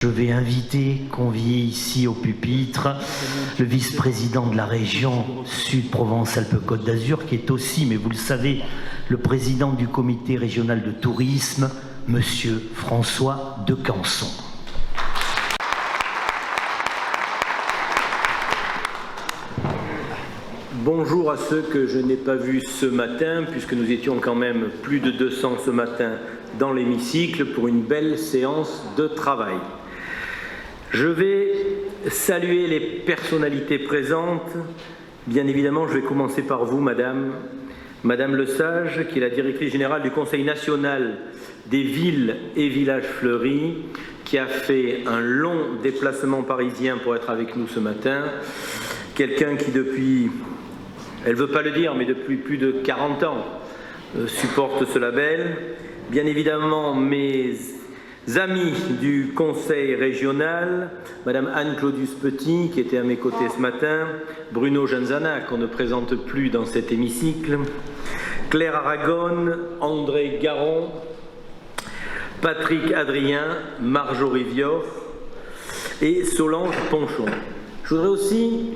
je vais inviter, convier ici au pupitre, le vice-président de la région Sud-Provence-Alpes-Côte d'Azur, qui est aussi, mais vous le savez, le président du comité régional de tourisme, Monsieur François de Canson. Bonjour à ceux que je n'ai pas vus ce matin, puisque nous étions quand même plus de 200 ce matin dans l'hémicycle pour une belle séance de travail. Je vais saluer les personnalités présentes. Bien évidemment, je vais commencer par vous, Madame Lesage, qui est la directrice générale du Conseil national des villes et villages fleuris, qui a fait un long déplacement parisien pour être avec nous ce matin. Quelqu'un qui depuis, elle ne veut pas le dire, mais depuis plus de 40 ans, supporte ce label. Bien évidemment, mes amis du Conseil régional, Madame Anne-Claudius Petit, qui était à mes côtés ce matin, Bruno Genzana, qu'on ne présente plus dans cet hémicycle, Claire Aragon, André Garon, Patrick Adrien, Marjorie Vior et Solange Ponchon. Je voudrais aussi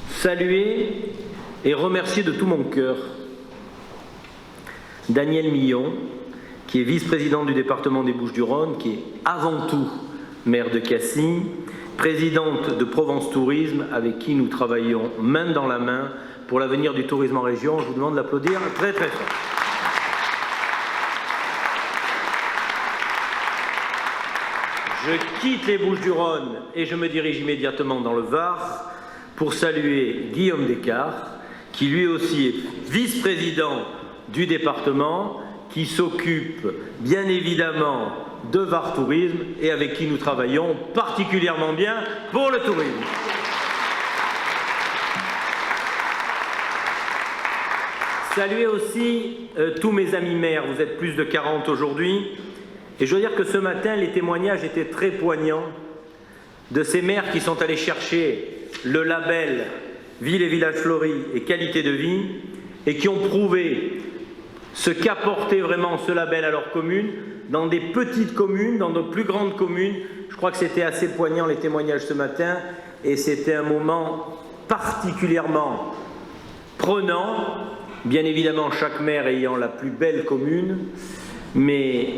saluer et remercier de tout mon cœur Daniel Millon, qui est vice-président du département des Bouches-du-Rhône, qui est avant tout maire de Cassis, présidente de Provence Tourisme, avec qui nous travaillons main dans la main pour l'avenir du tourisme en région. Je vous demande d'applaudir très très fort. Je quitte les Bouches-du-Rhône et je me dirige immédiatement dans le Var pour saluer Guillaume Descartes, qui lui aussi est vice-président du département, qui s'occupe bien évidemment de Var Tourisme et avec qui nous travaillons particulièrement bien pour le tourisme. Saluer aussi tous mes amis maires, vous êtes plus de 40 aujourd'hui, et je veux dire que ce matin les témoignages étaient très poignants de ces maires qui sont allés chercher le label Ville et Village Fleuris et Qualité de Vie et qui ont prouvé ce qu'apportait vraiment ce label à leur commune, dans des petites communes, dans nos plus grandes communes. Je crois que c'était assez poignant les témoignages ce matin et c'était un moment particulièrement prenant, bien évidemment chaque maire ayant la plus belle commune, mais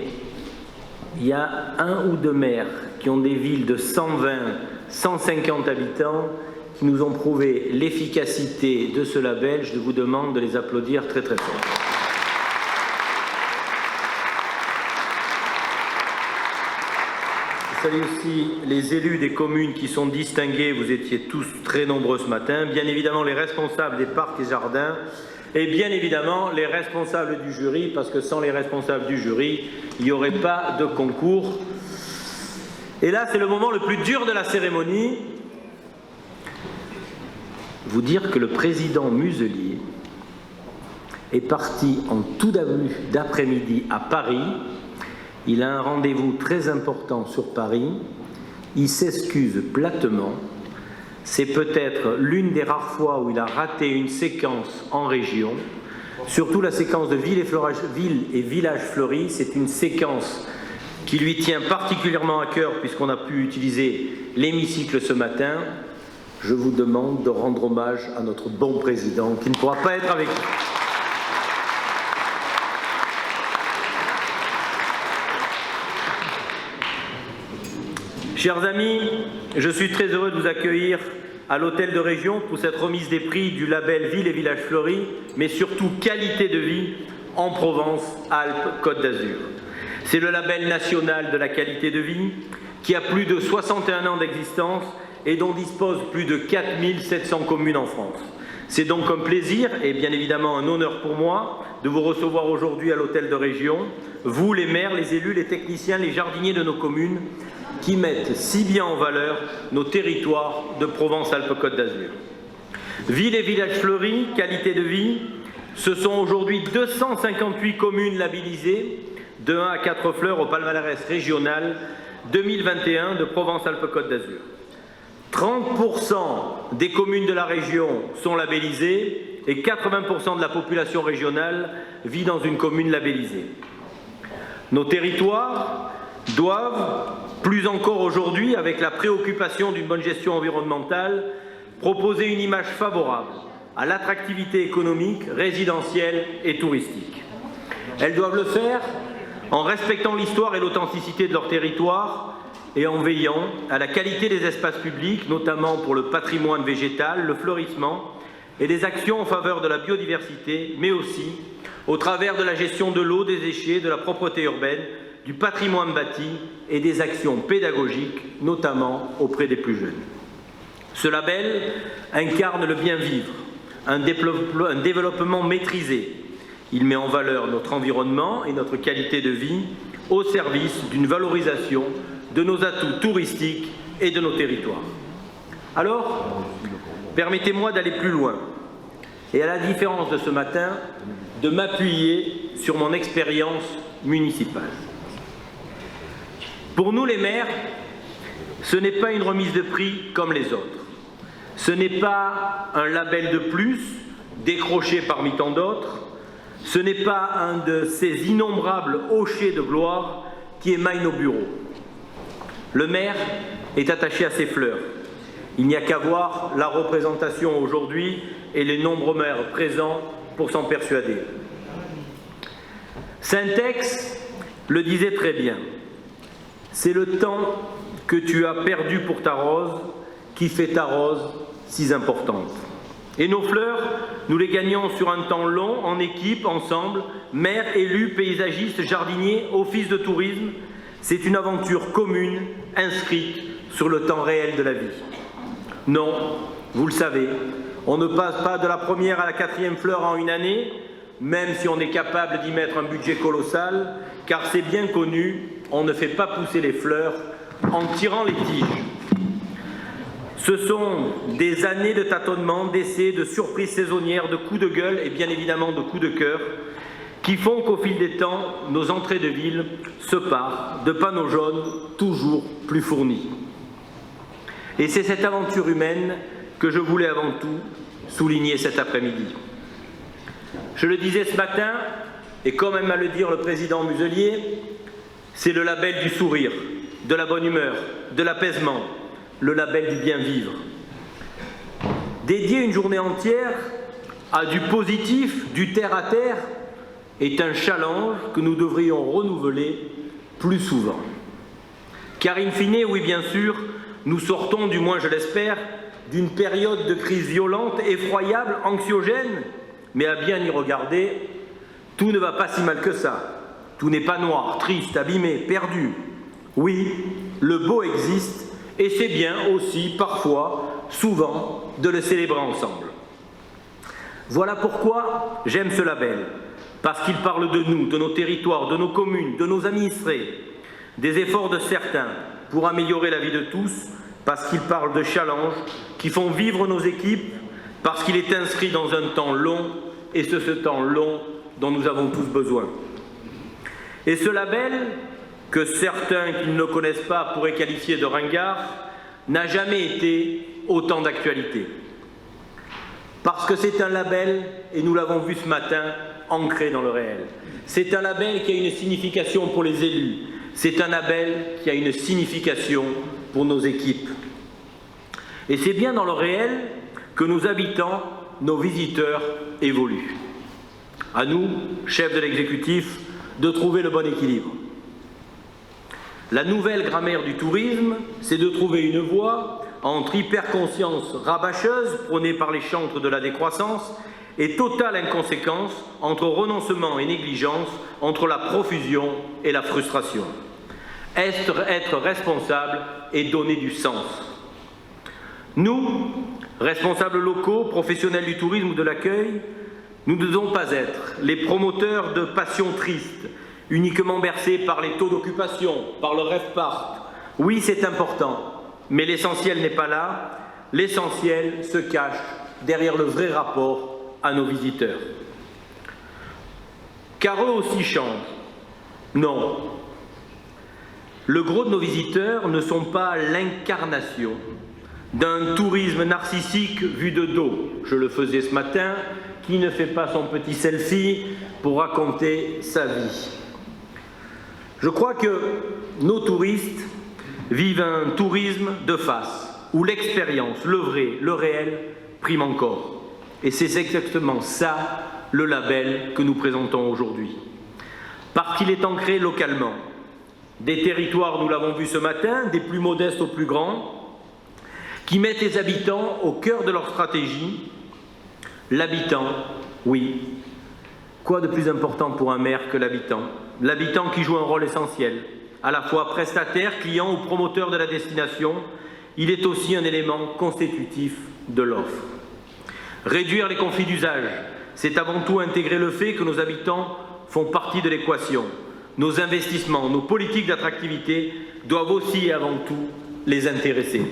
il y a un ou deux maires qui ont des villes de 120, 150 habitants qui nous ont prouvé l'efficacité de ce label. Je vous demande de les applaudir très très fort. Je salue aussi les élus des communes qui sont distingués, vous étiez tous très nombreux ce matin, bien évidemment les responsables des parcs et jardins, et bien évidemment les responsables du jury, parce que sans les responsables du jury, il n'y aurait pas de concours. Et là, c'est le moment le plus dur de la cérémonie. Vous dire que le président Muselier est parti en tout début d'après-midi à Paris. Il a un rendez-vous très important sur Paris. Il s'excuse platement. C'est peut-être l'une des rares fois où il a raté une séquence en région. Surtout la séquence de Ville et Village Fleuris. C'est une séquence qui lui tient particulièrement à cœur puisqu'on a pu utiliser l'hémicycle ce matin. Je vous demande de rendre hommage à notre bon président qui ne pourra pas être avec nous. Chers amis, je suis très heureux de vous accueillir à l'hôtel de région pour cette remise des prix du label Ville et Village Fleuris, mais surtout qualité de vie en Provence, Alpes, Côte d'Azur. C'est le label national de la qualité de vie qui a plus de 61 ans d'existence et dont disposent plus de 4700 communes en France. C'est donc un plaisir et bien évidemment un honneur pour moi de vous recevoir aujourd'hui à l'hôtel de région, vous les maires, les élus, les techniciens, les jardiniers de nos communes qui mettent si bien en valeur nos territoires de Provence-Alpes-Côte d'Azur. Ville et Village Fleuris, qualité de vie, ce sont aujourd'hui 258 communes labellisées, de 1 à 4 fleurs au palmarès régional 2021 de Provence-Alpes-Côte d'Azur. 30% des communes de la région sont labellisées et 80% de la population régionale vit dans une commune labellisée. Nos territoires doivent Plus encore aujourd'hui, avec la préoccupation d'une bonne gestion environnementale, proposer une image favorable à l'attractivité économique, résidentielle et touristique. Elles doivent le faire en respectant l'histoire et l'authenticité de leur territoire et en veillant à la qualité des espaces publics, notamment pour le patrimoine végétal, le fleurissement et des actions en faveur de la biodiversité, mais aussi au travers de la gestion de l'eau, des déchets, de la propreté urbaine, du patrimoine bâti et des actions pédagogiques, notamment auprès des plus jeunes. Ce label incarne le bien vivre, un développement maîtrisé. Il met en valeur notre environnement et notre qualité de vie au service d'une valorisation de nos atouts touristiques et de nos territoires. Alors, permettez-moi d'aller plus loin et, à la différence de ce matin, de m'appuyer sur mon expérience municipale. Pour nous les maires, ce n'est pas une remise de prix comme les autres. Ce n'est pas un label de plus décroché parmi tant d'autres. Ce n'est pas un de ces innombrables hochets de gloire qui émaillent nos bureaux. Le maire est attaché à ses fleurs. Il n'y a qu'à voir la représentation aujourd'hui et les nombreux maires présents pour s'en persuader. Saint-Ex le disait très bien. C'est le temps que tu as perdu pour ta rose qui fait ta rose si importante. Et nos fleurs, nous les gagnons sur un temps long, en équipe, ensemble, maires, élus, paysagistes, jardiniers, office de tourisme. C'est une aventure commune, inscrite sur le temps réel de la vie. Non, vous le savez, on ne passe pas de la première à la quatrième fleur en une année, même si on est capable d'y mettre un budget colossal, car c'est bien connu, on ne fait pas pousser les fleurs en tirant les tiges. Ce sont des années de tâtonnements, d'essais, de surprises saisonnières, de coups de gueule et bien évidemment de coups de cœur qui font qu'au fil des temps, nos entrées de ville se parent de panneaux jaunes toujours plus fournis. Et c'est cette aventure humaine que je voulais avant tout souligner cet après-midi. Je le disais ce matin, et comme aime à le dire le président Muselier, c'est le label du sourire, de la bonne humeur, de l'apaisement, le label du bien vivre. Dédier une journée entière à du positif, du terre-à-terre, est un challenge que nous devrions renouveler plus souvent. Car in fine, oui bien sûr, nous sortons, du moins je l'espère, d'une période de crise violente, effroyable, anxiogène, mais à bien y regarder, tout ne va pas si mal que ça. Tout n'est pas noir, triste, abîmé, perdu. Oui, le beau existe, et c'est bien aussi, parfois, souvent, de le célébrer ensemble. Voilà pourquoi j'aime ce label, parce qu'il parle de nous, de nos territoires, de nos communes, de nos administrés, des efforts de certains pour améliorer la vie de tous, parce qu'il parle de challenges qui font vivre nos équipes, parce qu'il est inscrit dans un temps long, et c'est ce temps long dont nous avons tous besoin. Et ce label, que certains qui ne le connaissent pas pourraient qualifier de ringard, n'a jamais été autant d'actualité. Parce que c'est un label, et nous l'avons vu ce matin, ancré dans le réel. C'est un label qui a une signification pour les élus. C'est un label qui a une signification pour nos équipes. Et c'est bien dans le réel que nos habitants, nos visiteurs évoluent. À nous, chefs de l'exécutif, de trouver le bon équilibre. La nouvelle grammaire du tourisme, c'est de trouver une voie entre hyperconscience rabâcheuse prônée par les chantres de la décroissance et totale inconséquence entre renoncement et négligence, entre la profusion et la frustration. Être responsable et donner du sens. Nous, responsables locaux, professionnels du tourisme ou de l'accueil, nous ne devons pas être les promoteurs de passions tristes, uniquement bercés par les taux d'occupation, par le rêve-part. Oui, c'est important, mais l'essentiel n'est pas là. L'essentiel se cache derrière le vrai rapport à nos visiteurs. Car eux aussi changent. Non. Le gros de nos visiteurs ne sont pas l'incarnation d'un tourisme narcissique vu de dos. Je le faisais ce matin, qui ne fait pas son petit selfie pour raconter sa vie. Je crois que nos touristes vivent un tourisme de face, où l'expérience, le vrai, le réel prime encore. Et c'est exactement ça le label que nous présentons aujourd'hui. Parce qu'il est ancré localement. Des territoires, nous l'avons vu ce matin, des plus modestes aux plus grands, qui mettent les habitants au cœur de leur stratégie. L'habitant, oui. Quoi de plus important pour un maire que l'habitant? L'habitant qui joue un rôle essentiel, à la fois prestataire, client ou promoteur de la destination, il est aussi un élément constitutif de l'offre. Réduire les conflits d'usage, c'est avant tout intégrer le fait que nos habitants font partie de l'équation. Nos investissements, nos politiques d'attractivité doivent aussi et avant tout les intéresser.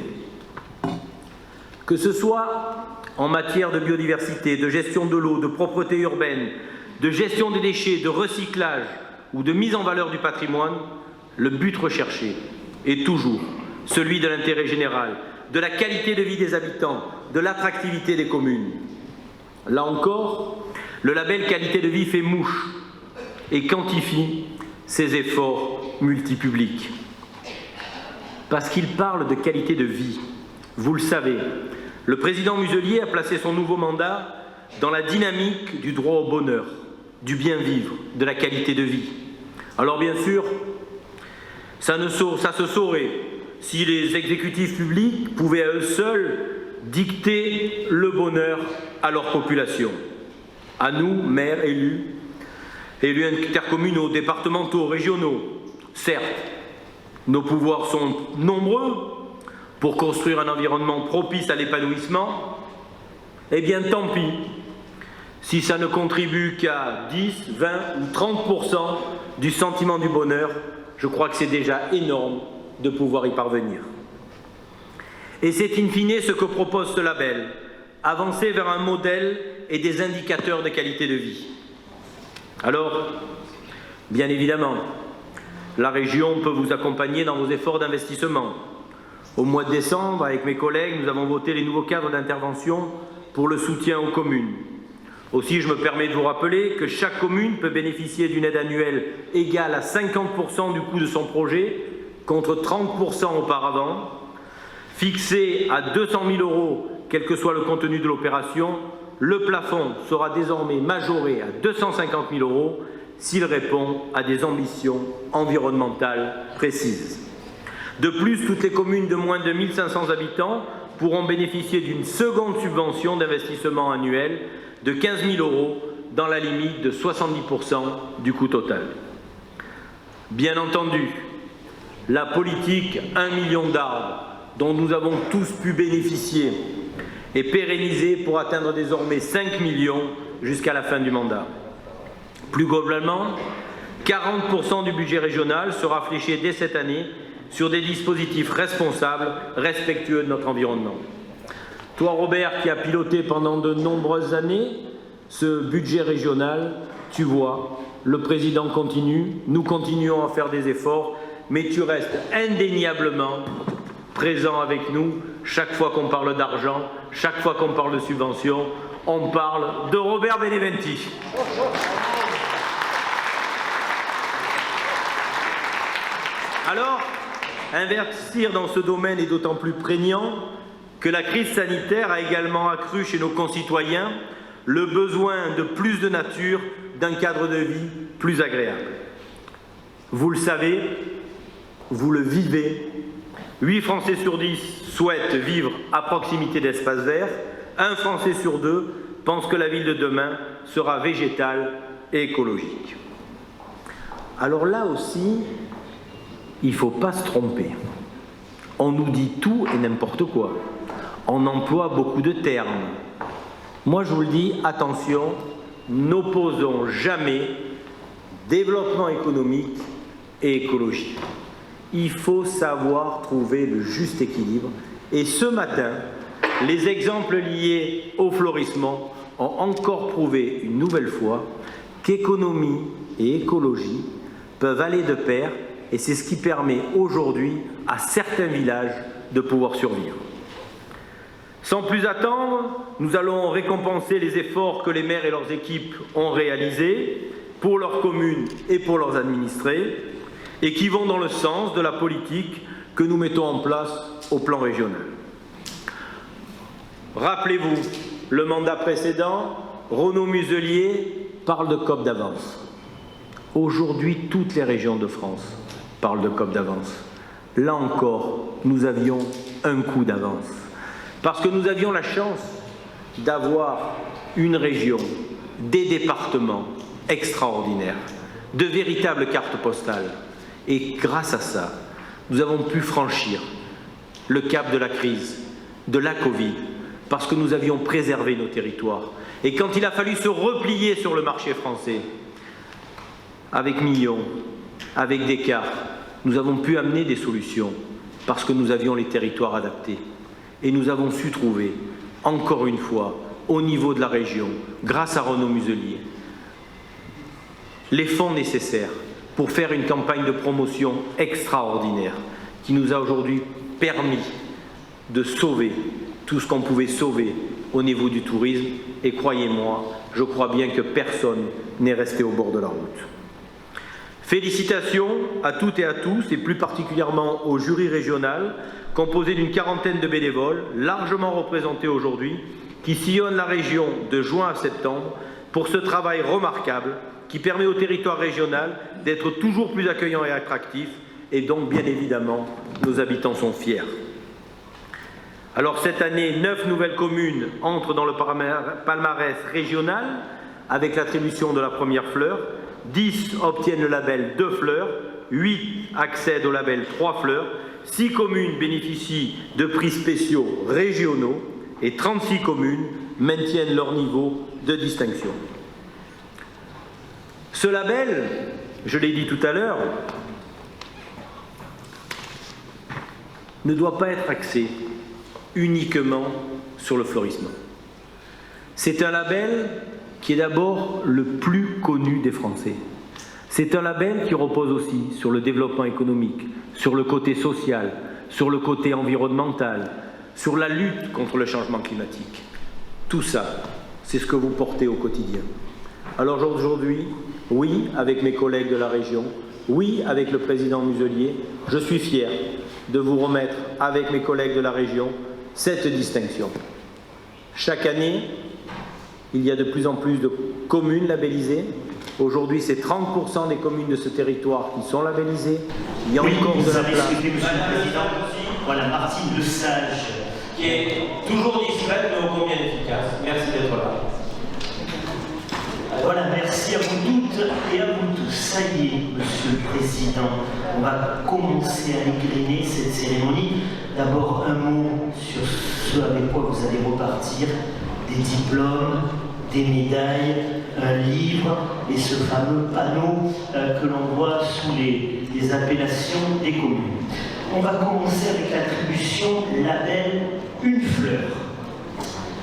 Que ce soit en matière de biodiversité, de gestion de l'eau, de propreté urbaine, de gestion des déchets, de recyclage ou de mise en valeur du patrimoine, le but recherché est toujours celui de l'intérêt général, de la qualité de vie des habitants, de l'attractivité des communes. Là encore, le label qualité de vie fait mouche et quantifie ses efforts multipublics. Parce qu'il parle de qualité de vie. Vous le savez, le président Muselier a placé son nouveau mandat dans la dynamique du droit au bonheur, du bien-vivre, de la qualité de vie. Alors bien sûr, ça se saurait si les exécutifs publics pouvaient à eux seuls dicter le bonheur à leur population. À nous, maires, élus intercommunaux, départementaux, régionaux, certes, nos pouvoirs sont nombreux pour construire un environnement propice à l'épanouissement, eh bien tant pis si ça ne contribue qu'à 10, 20 ou 30% du sentiment du bonheur. Je crois que c'est déjà énorme de pouvoir y parvenir. Et c'est in fine ce que propose ce label, avancer vers un modèle et des indicateurs de qualité de vie. Alors, bien évidemment, la région peut vous accompagner dans vos efforts d'investissement. Au mois de décembre, avec mes collègues, nous avons voté les nouveaux cadres d'intervention pour le soutien aux communes. Aussi, je me permets de vous rappeler que chaque commune peut bénéficier d'une aide annuelle égale à 50% du coût de son projet, contre 30% auparavant, fixée à 200 000 €, quel que soit le contenu de l'opération. Le plafond sera désormais majoré à 250 000 € s'il répond à des ambitions environnementales précises. De plus, toutes les communes de moins de 1 500 habitants pourront bénéficier d'une seconde subvention d'investissement annuel de 15 000 € dans la limite de 70% du coût total. Bien entendu, la politique 1 million d'arbres dont nous avons tous pu bénéficier est pérennisée pour atteindre désormais 5 millions jusqu'à la fin du mandat. Plus globalement, 40% du budget régional sera fléché dès cette année sur des dispositifs responsables, respectueux de notre environnement. Toi, Robert, qui as piloté pendant de nombreuses années ce budget régional, tu vois, le président continue, nous continuons à faire des efforts, mais tu restes indéniablement présent avec nous chaque fois qu'on parle d'argent, chaque fois qu'on parle de subventions, on parle de Robert Beneventi. Alors, investir dans ce domaine est d'autant plus prégnant que la crise sanitaire a également accru chez nos concitoyens le besoin de plus de nature, d'un cadre de vie plus agréable. Vous le savez, vous le vivez, 8 Français sur 10 souhaitent vivre à proximité d'espaces verts, 1 Français sur 2 pense que la ville de demain sera végétale et écologique. Alors là aussi, il ne faut pas se tromper. On nous dit tout et n'importe quoi. On emploie beaucoup de termes. Moi, je vous le dis, attention, n'opposons jamais développement économique et écologie. Il faut savoir trouver le juste équilibre. Et ce matin, les exemples liés au florissement ont encore prouvé une nouvelle fois qu'économie et écologie peuvent aller de pair, et c'est ce qui permet aujourd'hui à certains villages de pouvoir survivre. Sans plus attendre, nous allons récompenser les efforts que les maires et leurs équipes ont réalisés pour leurs communes et pour leurs administrés, et qui vont dans le sens de la politique que nous mettons en place au plan régional. Rappelez-vous, le mandat précédent, Renaud Muselier parle de COP d'avance. Aujourd'hui, toutes les régions de France parlent de COP d'avance. Là encore, nous avions un coup d'avance. Parce que nous avions la chance d'avoir une région, des départements extraordinaires, de véritables cartes postales. Et grâce à ça, nous avons pu franchir le cap de la crise, de la Covid, parce que nous avions préservé nos territoires. Et quand il a fallu se replier sur le marché français, avec Millon, avec Descartes, nous avons pu amener des solutions parce que nous avions les territoires adaptés. Et nous avons su trouver, encore une fois, au niveau de la région, grâce à Renaud Muselier, les fonds nécessaires pour faire une campagne de promotion extraordinaire qui nous a aujourd'hui permis de sauver tout ce qu'on pouvait sauver au niveau du tourisme. Et croyez-moi, je crois bien que personne n'est resté au bord de la route. Félicitations à toutes et à tous, et plus particulièrement au jury régional, composé d'une quarantaine de bénévoles, largement représentés aujourd'hui, qui sillonnent la région de juin à septembre pour ce travail remarquable qui permet au territoire régional d'être toujours plus accueillant et attractif, et donc bien évidemment, nos habitants sont fiers. Alors cette année, 9 nouvelles communes entrent dans le palmarès régional avec l'attribution de la première fleur, 10 obtiennent le label 2 fleurs, 8 accèdent au label 3 fleurs, 6 communes bénéficient de prix spéciaux régionaux et 36 communes maintiennent leur niveau de distinction. Ce label, je l'ai dit tout à l'heure, ne doit pas être axé uniquement sur le florissement. C'est un label qui est d'abord le plus connu des Français. C'est un label qui repose aussi sur le développement économique, sur le côté social, sur le côté environnemental, sur la lutte contre le changement climatique. Tout ça, c'est ce que vous portez au quotidien. Alors aujourd'hui, oui, avec mes collègues de la région, oui, avec le président Muselier, je suis fier de vous remettre, avec mes collègues de la région, cette distinction. Chaque année, il y a de plus en plus de communes labellisées. Aujourd'hui, c'est 30% des communes de ce territoire qui sont labellisées. Il y a encore de la place. Monsieur le Président, voilà, Martine Le Sage, qui est toujours discrète, mais ô combien efficace. Merci d'être là. Voilà, merci à vous toutes et à vous tous. Ça y est, Monsieur le Président, on va commencer à égrener cette cérémonie. D'abord, un mot sur ce avec quoi vous allez repartir. Des diplômes, des médailles, un livre et ce fameux panneau que l'on voit sous les appellations des communes. On va commencer avec l'attribution label Une fleur.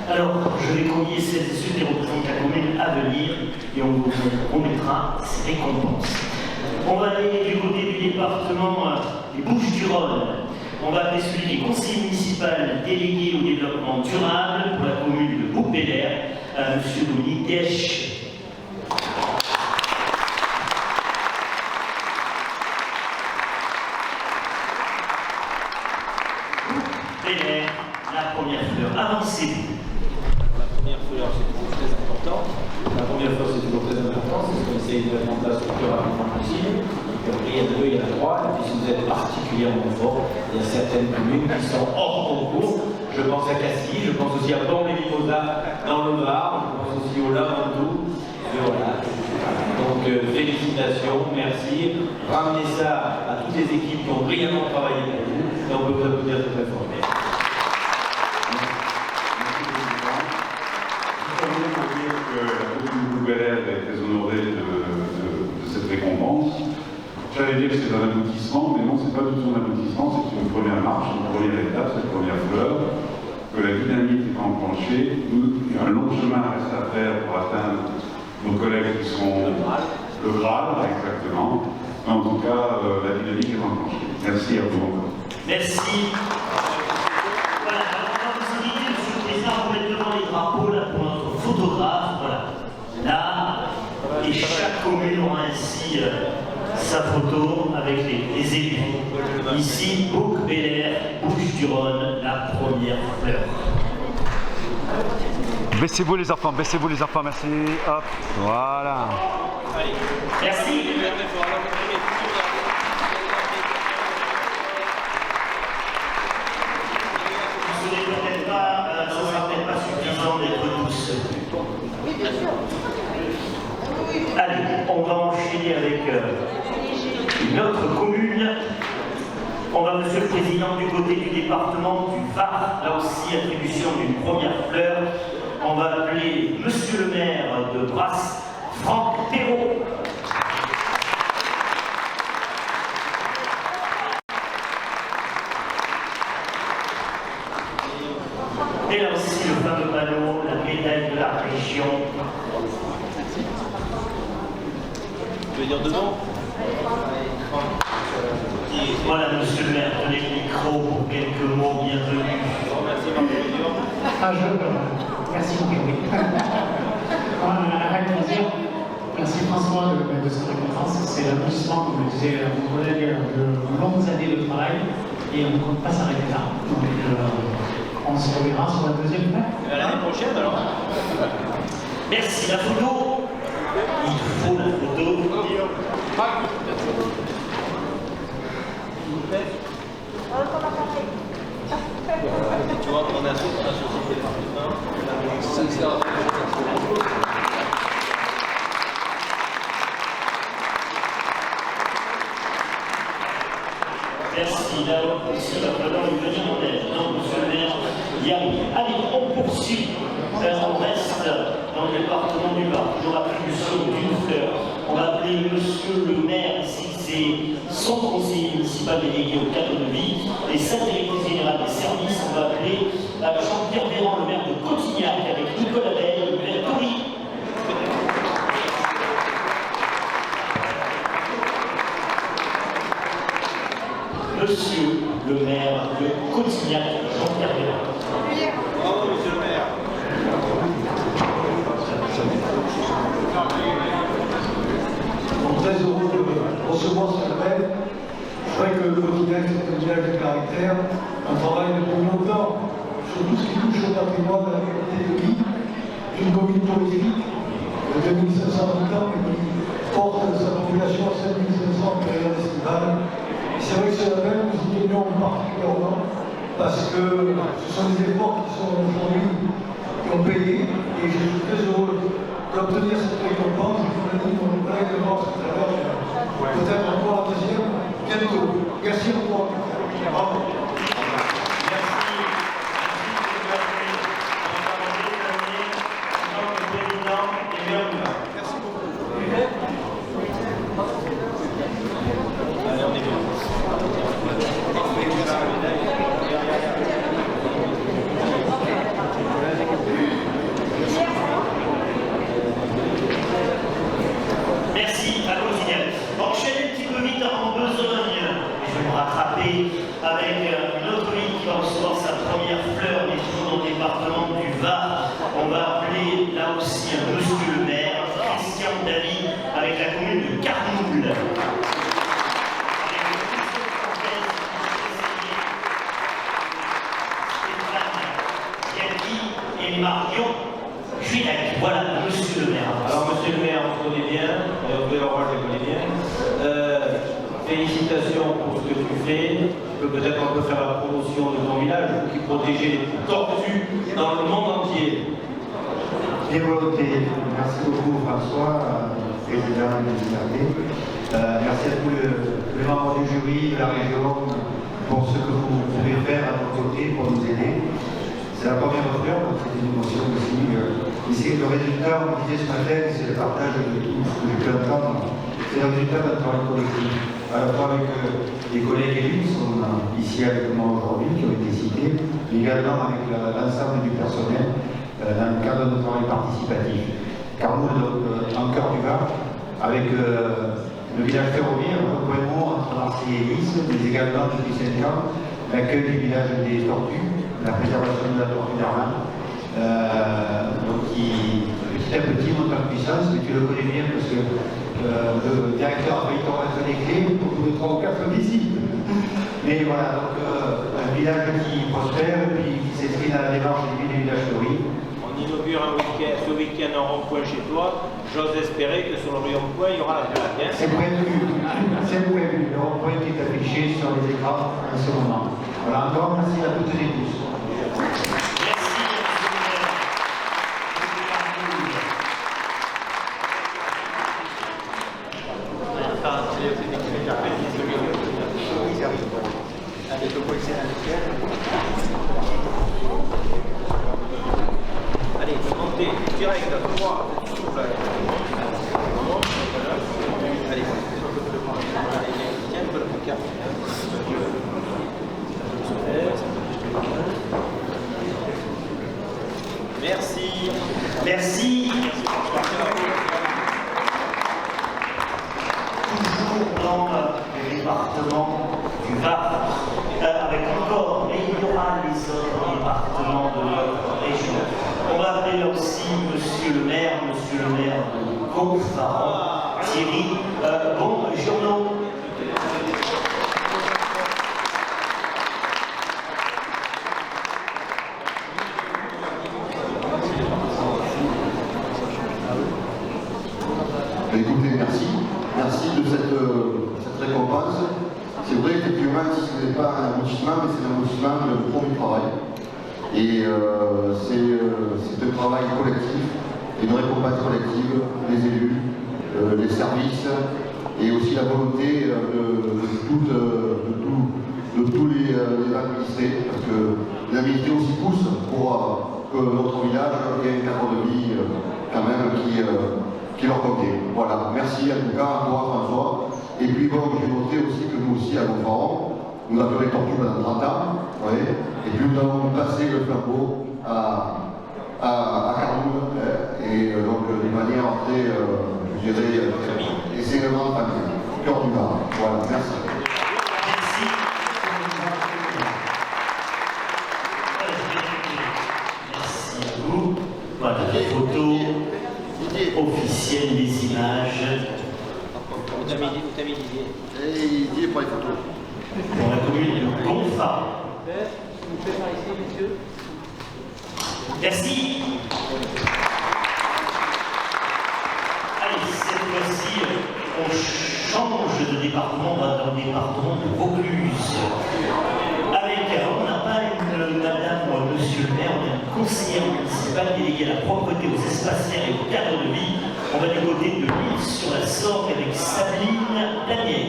Alors, je vais convier celles et ceux qui représentent la commune à venir et on vous remettra ces récompenses. On va aller du côté du département des Bouches-du-Rhône. On va appeler celui qui est conseiller municipal délégué au développement durable pour la commune de Beaupélaire, M. Dominique Desch. Beaupélaire, la première fleur. Avancez-vous. La première fleur, c'est toujours très important. La première fleur, c'est toujours très important. C'est ce qu'on essaye de mettre en place le plus rapidement possible. Il y a 2, il y en a 3. Et puis si vous êtes particulièrement fort, il y a certaines communes qui sont hors concours. Je pense à Cassis, je pense aussi à Pont-les-Mimosas dans le Var, je pense aussi au Lavandou. Voilà. Donc félicitations, merci. Ramenez ça à toutes les équipes qui ont brillamment travaillé pour vous. Et on peut vous applaudir très fort. Beaupélaire est très honoré de cette récompense. J'allais dire que c'est un aboutissement, mais non, c'est pas du tout un aboutissement, c'est une première marche, une première étape, cette première fleur, que la dynamique est enclenchée. Un long chemin reste à faire pour atteindre nos collègues qui sont le Graal, exactement. Mais en tout cas, la dynamique est enclenchée. Merci à vous encore. Merci. Voilà, alors on va vous inviter, Monsieur le Président, à vous mettre devant les drapeaux là, pour notre photographe. Voilà. Là, et chaque commune aura ainsi sa photo avec les élus. Ici, Bouc-Bel-Air, Bouches-du-Rhône, la première fleur. Baissez-vous les enfants, merci. Hop, voilà. Merci. Ce ne sera peut-être pas suffisant d'être tous. Oui, bien sûr. Allez, on va enchaîner avec une autre commune. On va, Monsieur le Président, du côté du département du Var, là aussi attribution d'une première fleur. On va appeler Monsieur le maire de Brasse, Franck Perrault. Et là aussi le fameux panneau, la médaille de la région. Tu veux dire dedans? Voilà, monsieur le maire, tenez le micro pour quelques mots, bienvenue. Merci beaucoup. Merci François de cette récompense. C'est l'aboutissement, comme le disait mon collègue, de longues années de travail et on ne compte pas s'arrêter là. Donc on se reverra sur la deuxième fois. L'année prochaine alors. Merci, la photo. Il faut la photo. Tu vois, on a la société. Merci, là aussi, il va falloir lui venir en aide. Non, monsieur le maire, y arrive. Allez, on poursuit. On reste dans le département du Var, toujours attribution d'une fleur. On va appeler monsieur le maire, ici c'est son conseiller municipal délégué au cadre de vie, et sa directrice générale des services. On va appeler Jean-Pierre Véran, le maire de Cotignac, avec Nicolas Veil, le maire Toury. Monsieur le maire de Cotignac, Jean-Pierre Véran. Bravo, monsieur le maire. Donc, très heureux de recevoir ce appel. Je crois que Cotignac, c'est un village de caractère, un travail depuis longtemps sur tout ce qui touche au patrimoine de la qualité de vie, d'une commune touristique de 2500 habitants qui porte sa population à 7500 en période estivale. C'est vrai que ce label nous y gagnons particulièrement parce que ce sont des efforts qui sont aujourd'hui qui ont payé et je suis très heureux d'obtenir cette récompense. Je vous l'ai dit, mon collègue de Mars tout à l'heure, peut-être encore la deuxième, bientôt. Merci encore. Bravo. Merci, à Cotignac. Enchaînez un petit peu vite en besogne. Je vais me rattraper avec une autre ville qui va recevoir sa première fleur, mais toujours dans le département du Var. On va appeler là aussi un monsieur le maire, Christian David, avec la commune de Carnoul. Et Marion Junac. Voilà, monsieur le maire. Alors, monsieur le maire, on se connaît bien, Leroy, je le connais bien. Félicitations pour ce que tu fais. Peut-être on peut faire la promotion de ton village, vous qui protégez les tortues dans le monde entier. Bien volonté. Merci beaucoup François, président de l'Université. Merci à tous les membres du jury, de la région, pour ce que vous pouvez faire à nos côtés pour nous aider. C'est la première fleur, donc c'est une émotion aussi. Ici, le résultat, on me disait ce matin, c'est le partage de tout ce que j'ai pu entendre. C'est le résultat d'un travail collectif, à la fois avec les collègues élus qui sont ici avec moi aujourd'hui, qui ont été cités, mais également avec l'ensemble du personnel dans le cadre de travail participatif. Carnoul, en cœur du Var, avec le village ferroviaire, un point de mot entre Marseille et Nice, mais également depuis 5 ans, l'accueil du village des tortues, la préservation de la tortue d'Armand, donc qui petit à petit monte en puissance, mais tu le connais bien parce que le directeur a failli remettre les clés pour tous les 3 ou 4 visites. Mais voilà, donc un village qui prospère et puis qui s'inscrit dans la démarche du village fleuri. On inaugure ce week-end un rond-point chez toi. J'ose espérer que sur le rond-point, il y aura la plage. Hein. C'est prévu, le rond-point qui est affiché sur les écrans en ce moment. Voilà, encore merci à toutes et tous. Allez, montez, direct, 3, allez, tiens, un peu le carte. Merci. Merci. Toujours dans le département du Var, avec encore, mais il y aura les autres départements de notre région. On va appeler aussi Monsieur le maire de Gonfaron, Thierry. Bonjour. Écoutez, merci de cette récompense. C'est vrai, effectivement, ce n'est pas un aboutissement, mais c'est un aboutissement de premier travail. Et c'est un travail collectif, une récompense collective des élus, des services, et aussi la volonté de tous les administrés, parce que les administrés aussi poussent pour que notre village ait un cadre de vie quand même qui leur convient. Voilà, merci en tout cas à toi François. Et puis bon, j'ai noté aussi que nous aussi à Gonfaron, nous avons les tortues pendant 30 ans, ouais, et puis nous avons passé le flambeau à Carnoul, et donc de manière très, je dirais, essentiellement tranquille. Cœur du Var. Voilà, merci. Merci. Merci à vous. Voilà la photo officielle des images. Où t'as mis Didier? Et Didier pour les photos. Pour la commune de Gonfaron. Vous pouvez par ici, monsieur. Merci. Allez, cette fois-ci, on change de département, on va dans le département de Vaucluse. On n'a pas une madame ou monsieur le maire, on a une conseillère municipale déléguée à la propreté, aux espaces verts et au cadre de vie. On va du côté de l'île sur la Sorgue avec Sabine Daniel.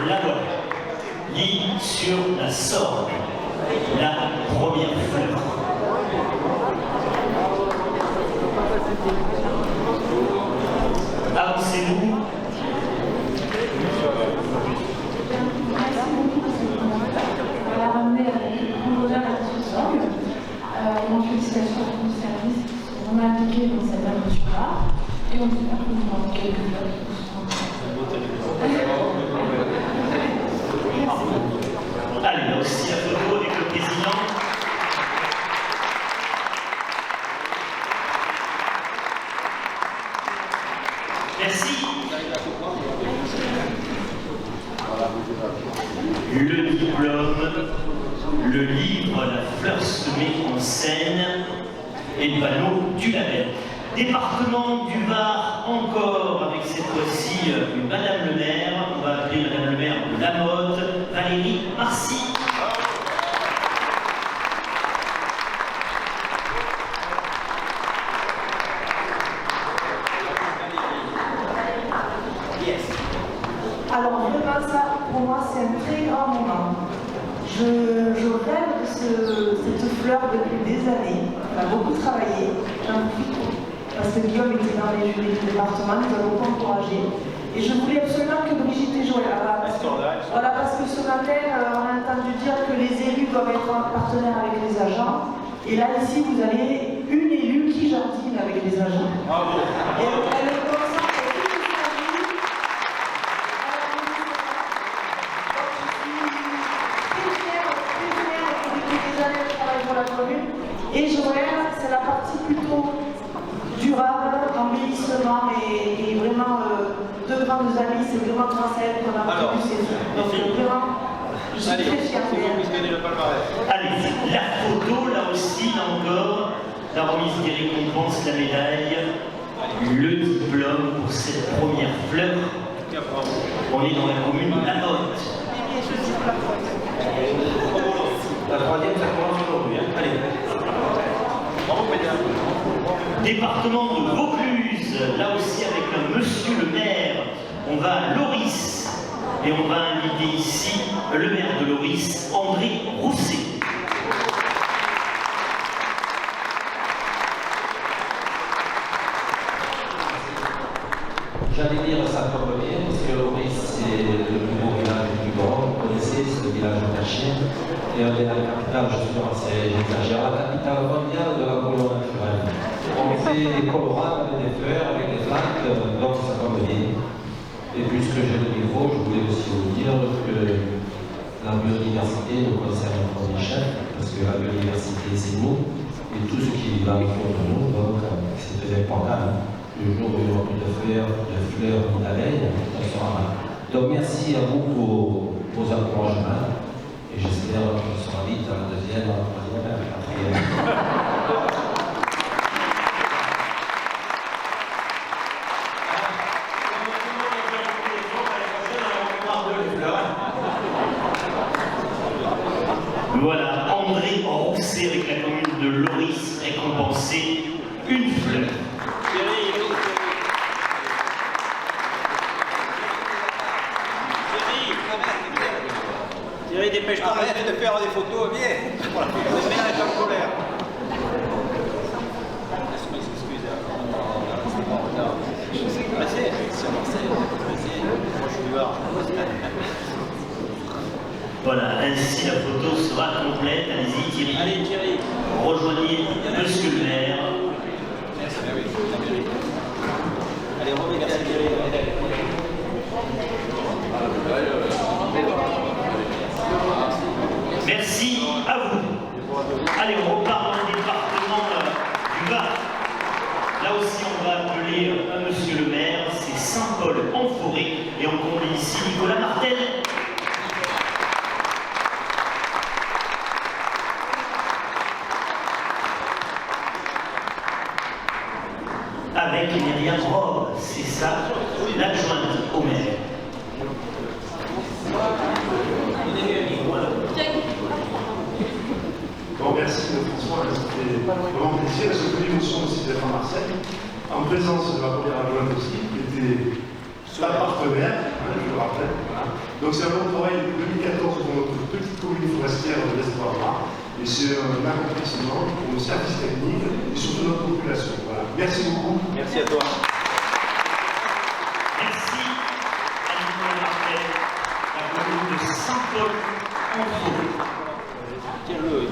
La voilà. L'île sur la Sorgue. La première fleur. Avancez-vous. On l'a ramené avec beaucoup d'honneur à ce soir. Une félicitation pour nos services qui sont vraiment impliqués dans cette aventure-là. Et on espère que nous avons quelques fleurs qui nous Allez, là aussi la photo avec le président. Merci. Le diplôme, le livre, la fleur semée en scène et le panneau du label. Département du Var encore avec cette fois-ci Madame le maire. On va appeler Madame le maire de La Motte, Valérie Marcy. Alors vraiment ça, pour moi, c'est un très grand moment. Je rêve de cette fleur depuis des années. On a beaucoup travaillé, j'en profite parce que Guillaume était dans les jurys du département, nous avons beaucoup encouragé. Et je voulais absolument que Brigitte et Joël, voilà, parce que ce matin, on a entendu dire que les élus doivent être en partenaire avec les agents. Et là, ici, vous avez une élue qui jardine avec les agents. Bravo. Et elle concentre toute sa vie. Très fière depuis des années de travail pour la commune. Et Joël, c'est la partie plutôt durable, embellissement et vraiment deux grandes amies, c'est vraiment grâce à elle qu'on a produit ces œuvres. Donc vraiment, je suis très fière d'elle. Allez, la photo, là aussi, là encore, la remise des récompenses, la médaille, le diplôme pour cette première fleur. On est dans la commune de La Motte. La troisième, ça commence aujourd'hui. Allez. Département de Vaucluse, là aussi avec un monsieur le maire, on va à Loris et on va inviter ici le maire de Loris, André Rousset. J'allais dire ça tombe bien, parce que Loris, c'est le plus beau village du Grand. Vous connaissez, c'est le village de la Chienne. Et on est la capitale, justement, j'exagère, la capitale mondiale de la couleur naturelle. On fait des colorants avec des fleurs, avec des plantes, donc ça tombe bien. Et puisque j'ai le niveau, je voulais aussi vous dire que la biodiversité nous concerne en premier chef, parce que la biodiversité, c'est nous, et tout ce qui va autour de nous, donc c'est très important. Le jour où il n'y aura plus de fleurs ni d'abeilles, on sera là. Donc merci à vous pour vos encouragements, et j'espère que ce sera vite à la deuxième, à la troisième, à la quatrième. Voilà, André Rousset avec la commune de Loris, récompensé une fleur. Thierry, dépêche-toi. Arrête de faire des photos, viens. Le maire est en colère. Voilà, ainsi la photo sera complète. Allez-y Thierry. Allez Thierry. Rejoignez monsieur le maire. Allez, remettez à Thierry. Merci à vous. Allez, on repart dans le département du Var. Là aussi, on va appeler un monsieur le maire, c'est Saint-Paul-en-Forêt, et on convie ici Nicolas Martel. Avec Myriam Robe, c'est ça, l'adjointe au maire. Bon, merci François, c'était vraiment plaisir. J'ai eu l'émotion aussi d'être à Marseille, en présence de ma première adjointe aussi, qui était la partenaire, je le rappelle. Voilà. Donc c'est un long travail depuis 2014 pour notre petite commune forestière de l'Espoir. Et c'est un accomplissement pour nos services techniques et surtout notre population. Voilà. Merci beaucoup. Merci à toi. Merci à Nicolas Martel, la commune de Saint-Paul-en-Forêt. Tiens-le.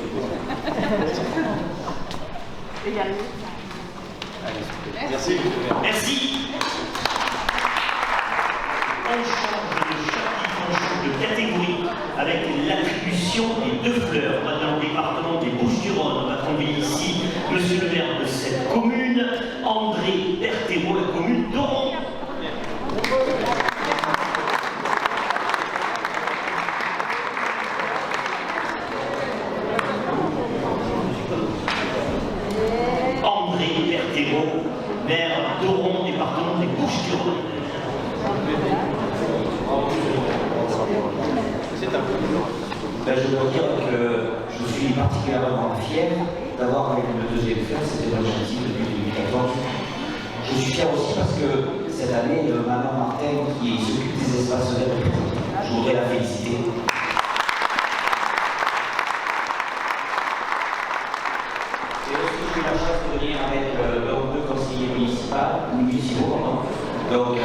Merci. Merci. On change de chapitre, on change de catégorie avec l'attribution des 2 fleurs. On va dans le département des Bouches-du-Rhône. On va convier ici monsieur le maire de cette commune, André Berthérault, la commune d'Oron. André Berthérault, maire d'Oron, département des Bouches-du-Rhône. Je dois dire que je suis particulièrement fier d'avoir avec le deuxième fleur, c'était l'objectif depuis 2014. Je suis fier aussi parce que cette année, Manon Martin, qui s'occupe des espaces verts, je voudrais la féliciter. Et aussi, j'ai eu la chance de venir avec 2 conseillers municipaux. Donc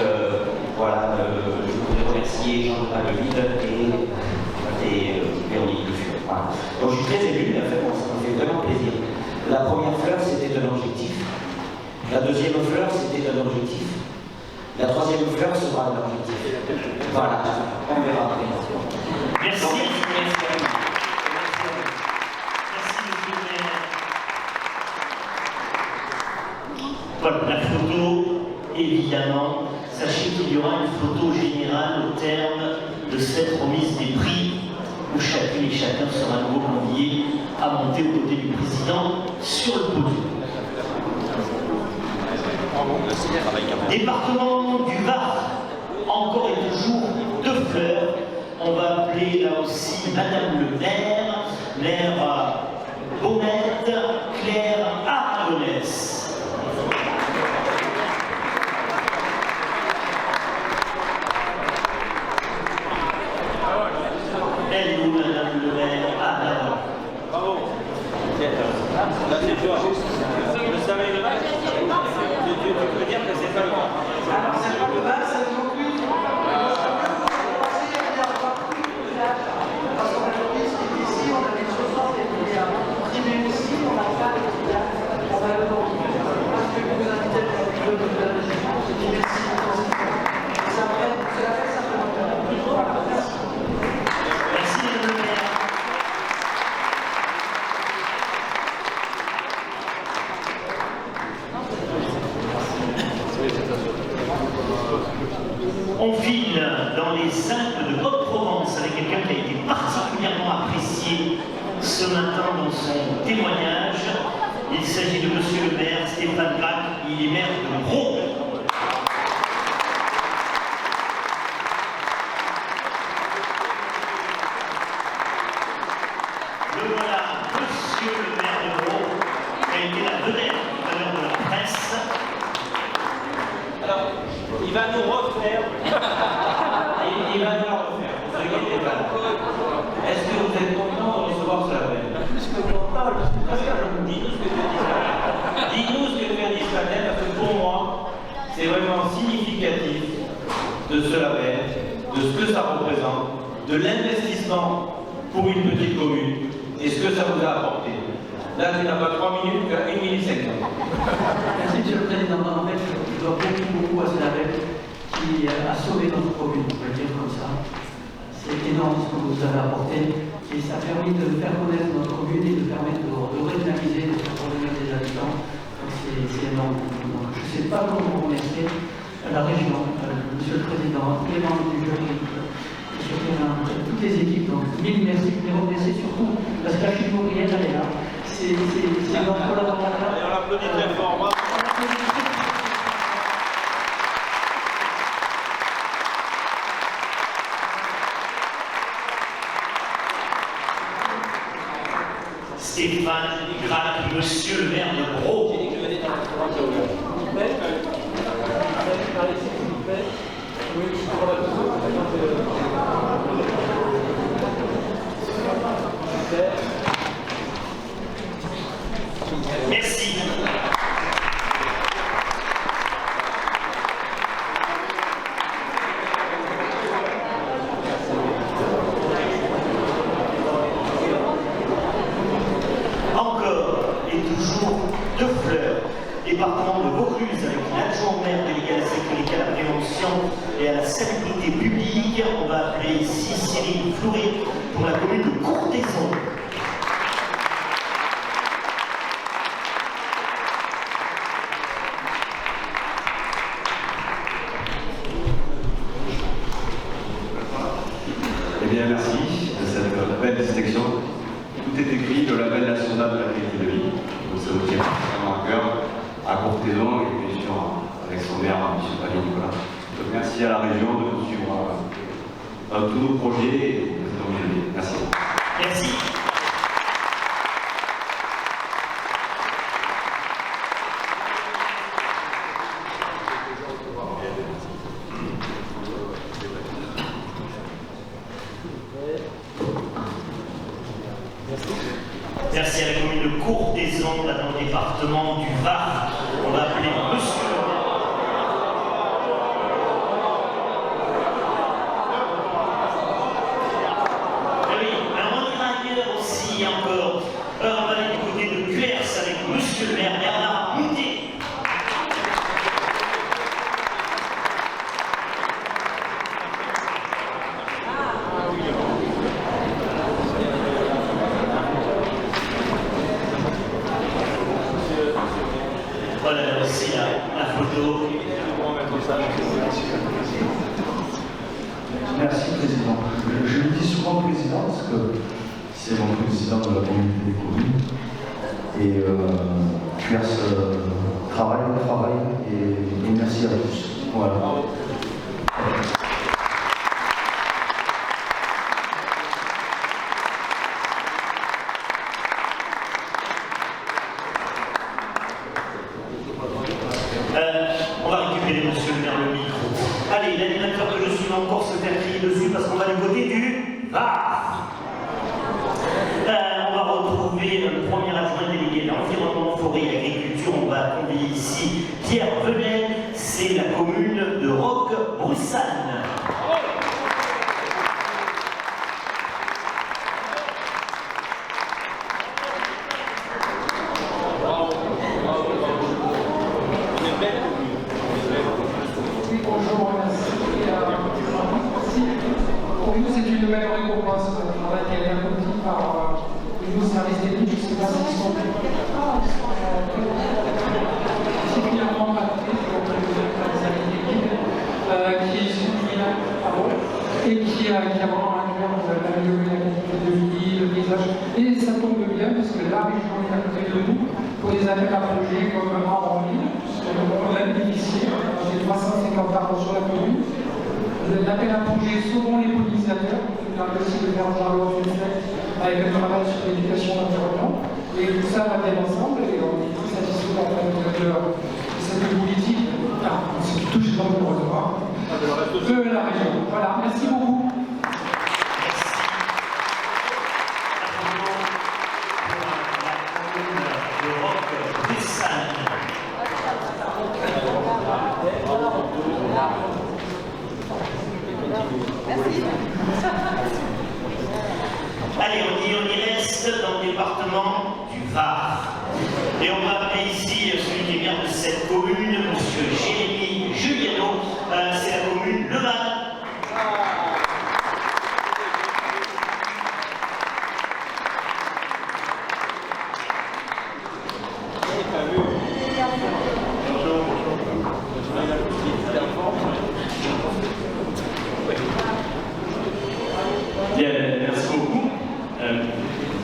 voilà, je voudrais remercier Jean Paleville et Véronique Dufour. Voilà. Donc je suis très ému, en fait, ça me fait vraiment plaisir. La première fleur, c'était un objectif. La deuxième fleur, c'était un objectif. La troisième fleur sera un objectif. Voilà, on verra après. Merci. Donc, merci à vous. Merci monsieur le maire. Voilà, la photo, évidemment. Sachez qu'il y aura une photo générale au terme de cette remise des prix où chacune et chacun sera à nouveau convié à monter aux côtés du président sur le podium. Département du Var, encore et toujours 2 fleurs. On va appeler là aussi Madame le maire Bonnette Claire Aragonès. Elle est où, Madame le maire? Ah, là. Bravo. Là, c'est toi. Vous savez le match? Tu peux dire que c'est pas le match. Alors, c'est pas le match, c'est non plus. Parce qu'on a le risque ici, on a des choses privées aussi, on n'a pas les villages. On va le voir. Parce que vous invitez le de la région, je dis merci pour cette fois. Ça fait simplement. Voilà, merci. Merci, Madame le maire. On file dans les Alpes de Haute-Provence avec quelqu'un qui a été particulièrement apprécié ce matin dans son témoignage. Il s'agit de Monsieur le maire Stéphane Grac, il est maire de Gros. Le voilà, Monsieur le maire de Gros, qui a été la vedette tout à l'heure de la presse. Alors, il va nous refaire. Il va nous refaire. Ne vous inquiétez pas. Est-ce que vous êtes content de recevoir ce label? Plus que content, je suis très fier. Dis-nous ce que tu as dit ce matin. Dis-nous ce que tu as dit ce matin, parce que pour moi, c'est vraiment significatif de ce label, de ce que ça représente, de l'investissement pour une petite commune et ce que ça vous a apporté. Là, tu n'as pas 3 minutes, tu as 1 minute 50. Merci, Monsieur le Président. En fait, je dois beaucoup à ce label qui a sauvé notre commune, on peut le dire comme ça. C'est énorme ce que vous avez apporté et ça a permis de faire connaître notre commune et de permettre de redynamiser, de faire revenir des habitants. C'est énorme. Donc, je ne sais pas comment vous remercier la région, Monsieur le Président, les membres du jury, Monsieur Perrin, toutes les équipes. Donc, mille merci. Je les remercie surtout parce que la chute ouvrière, elle est là. C'est notre collaborateur. Et on l'applaudit très fort. Bravo. Stéphane Grac, Monsieur le maire de Gros. Merci. Encore et toujours 2 fleurs. Département de Vaucluse avec l'adjoint maire délégué à la sécurité, à la prévention et à la salubrité publique. On va appeler ici Cyril Flouret pour la commune de Courthézon. Eh bien, merci de cette belle distinction. Tout est écrit, le label national de la qualité de vie. Donc, ça nous tient particulièrement à cœur, à Courthézon et bien sûr avec son maire, M. Palais Nicolas. Donc, merci à la région de nous suivre dans tous nos projets et de nous aider. Merci. Merci. Merci à la commune de Courthézon, là dans le département du Var. On va appeler Monsieur. Oui, mais on ira ailleurs aussi encore. Alors on va aller du côté de Cuers avec Monsieur le maire Bernard Moutet. Voilà, laisser la photo. Merci, Président. Je le dis souvent Président parce que c'est mon président de la communauté des communes. Et merci, travail et merci à tous. Voilà. On va récupérer, monsieur le maire, le micro. Allez, l'animateur que je suis va encore se faire crier dessus parce qu'on va du côté du Var. On va retrouver le premier adjoint délégué de l'environnement, forêt et agriculture. On va convier ici Pierre Venet, c'est la commune de Roque-Broussanne. Pour nous, c'est une belle récompense pour le travail qui a été accompli par nos services techniques. Je ne sais pas s'ils sont particulièrement impactés pour les services techniques et qui a vraiment un cœur d'améliorer la qualité de vie, le paysage. Et ça tombe bien parce que la région est à côté de nous pour des appels à projets comme Arbre en ligne. On a bénéficié, j'ai 350 arbres sur la commune. L'appel à projet Sauvons les pollinisateurs, qui permet aussi de faire Jean-Laurent avec un travail sur l'éducation et l'environnement. Et tout ça va bien ensemble et on est très satisfait de cette politique qui touche l'environnement de la région. Voilà, merci beaucoup. Allez, on y reste dans le département du Var. Et on va appeler ici celui qui est maire de cette commune, M. Jérémy Juliano. C'est la commune Le Val. Bien, merci beaucoup.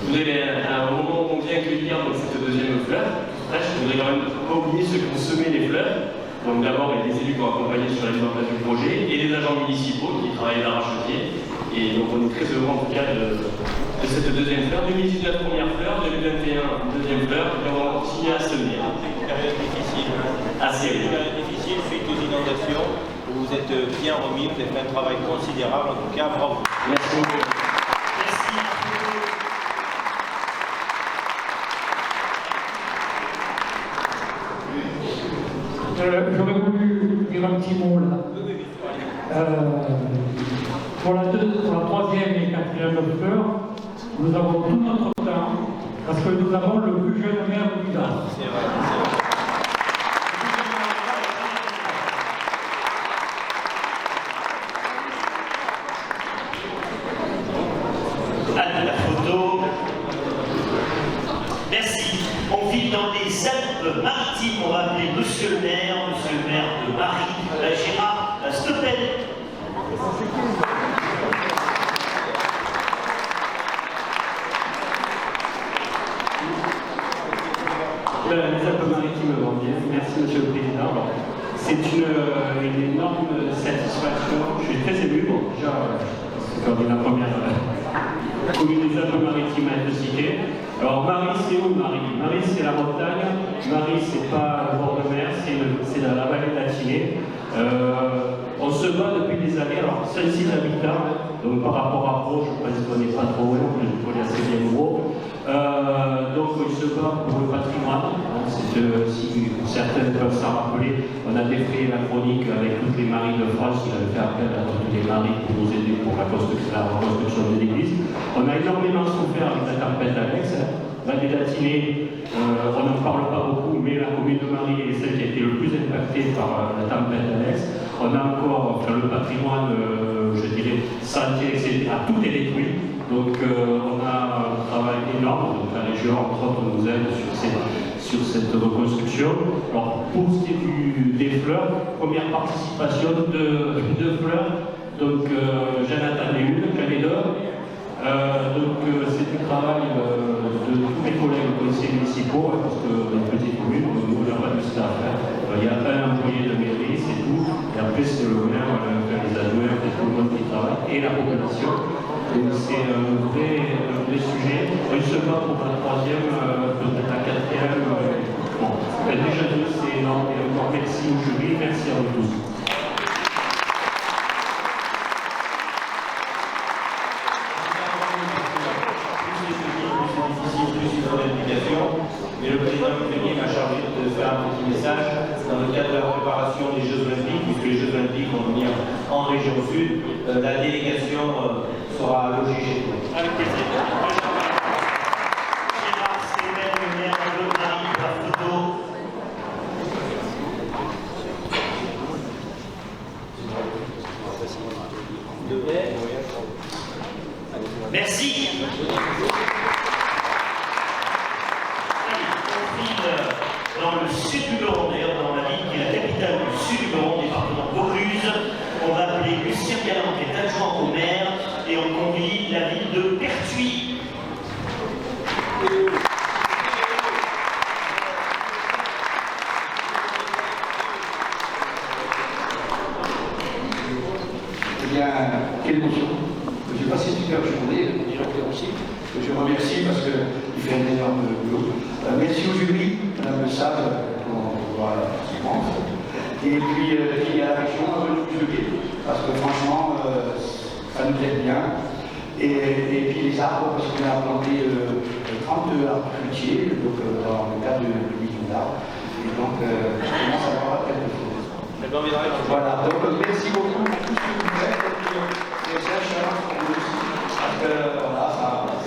Vous avez un moment où on vient accueillir donc, cette deuxième fleur. Là, je voudrais quand même pas oublier ceux qui ont semé les fleurs. Donc d'abord les élus qui ont accompagné sur la mise en place du projet et les agents municipaux qui travaillent d'arrache-pied. Et donc on est très heureux en tout cas de cette deuxième fleur. 2019 première fleur, 2021 deuxième fleur, et on va continuer à semer. C'est une période difficile. Assez une période difficile suite aux inondations. Vous êtes bien remis, vous avez fait un travail considérable. En tout cas, bravo. Merci beaucoup. J'aurais voulu dire un petit mot là. Pour la troisième et quatrième fleur, nous avons tout notre temps parce que nous avons le plus jeune maire du village. C'est vrai. La photo. Merci. On vit dans les Alpes-Maritimes. On va appeler monsieur le maire de Marie, Gérard Stoppel. Les Alpes-Maritimes vont bien. Merci, Monsieur le Président. C'est une énorme satisfaction. Je suis très ému. Bon, déjà, c'est quand même la première commune des Alpes-Maritimes à être citée. Alors, Marie, c'est où Marie? Marie, c'est la montagne. Marie, c'est pas le bord de mer, c'est la vallée de la Tinée. On se bat depuis des années. Alors, 5-6 habitants. Donc, par rapport à Pau, je pense qu'on n'est pas trop loin, je connais assez bien Gros. Donc il se bat pour le patrimoine. Si certains peuvent s'en rappeler, on a défrayé la chronique avec toutes les maries de France. Il avait fait appel à toutes les maries pour nous aider pour la construction de l'église. On a énormément souffert avec la tempête Alex. Vallée de la Tinée, on n'en parle pas beaucoup, mais la commune de Marie est celle qui a été le plus impactée par la tempête Alex. On a encore le patrimoine, je dirais, sentier, etc. Tout est détruit. Donc on a un travail énorme. Donc la région, entre autres, nous aide sur cette reconstruction. Alors, pour ce qui est des fleurs, première participation de fleurs. Donc, j'en attendais une, j'en ai deux. C'est du travail de tous mes collègues conseillers municipaux, parce que dans une petite commune, on n'a pas de staff. Il y a un employé de mairie, c'est tout. Et après, c'est le maire, les adjoints, tout le monde qui travaille, et la population. Donc, c'est un vrai sujet. Je se bat pour la troisième, peut-être la quatrième. Bon, déjà deux, c'est énorme. Et encore merci au jury, merci à vous tous. Mais le président Moulier m'a chargé de faire un petit message dans le cadre de la préparation des Jeux Olympiques, puisque les Jeux Olympiques vont venir en région sud. La délégation sera logée chez vous. Avec plaisir. Gérard Sémel, le maire de Paris, pour la photo. Merci. Dans le sud du Beron, d'ailleurs dans la ville qui est la capitale du sud du Beron, département de Vaucluse. On va appeler Lucien Galland, qui est adjoint au maire, et on convie la ville de Pertuis. Eh bien, quelle émotion. J'ai passé une super journée, le directeur aussi. Je remercie parce qu'il fait un énorme boulot. Merci au jury, Madame Le Sable, pour ce pense. Et puis à la région, du jury, parce que franchement, ça nous aide bien. Et puis les arbres, parce qu'on a planté 32 arbres fruitiers, donc dans le cadre de 8 millions d'arbres. Et donc, je commence à avoir quelque chose. Voilà, donc merci beaucoup pour tout ce que vous faites. Et c'est un challenge pour nous aussi. Parce que voilà,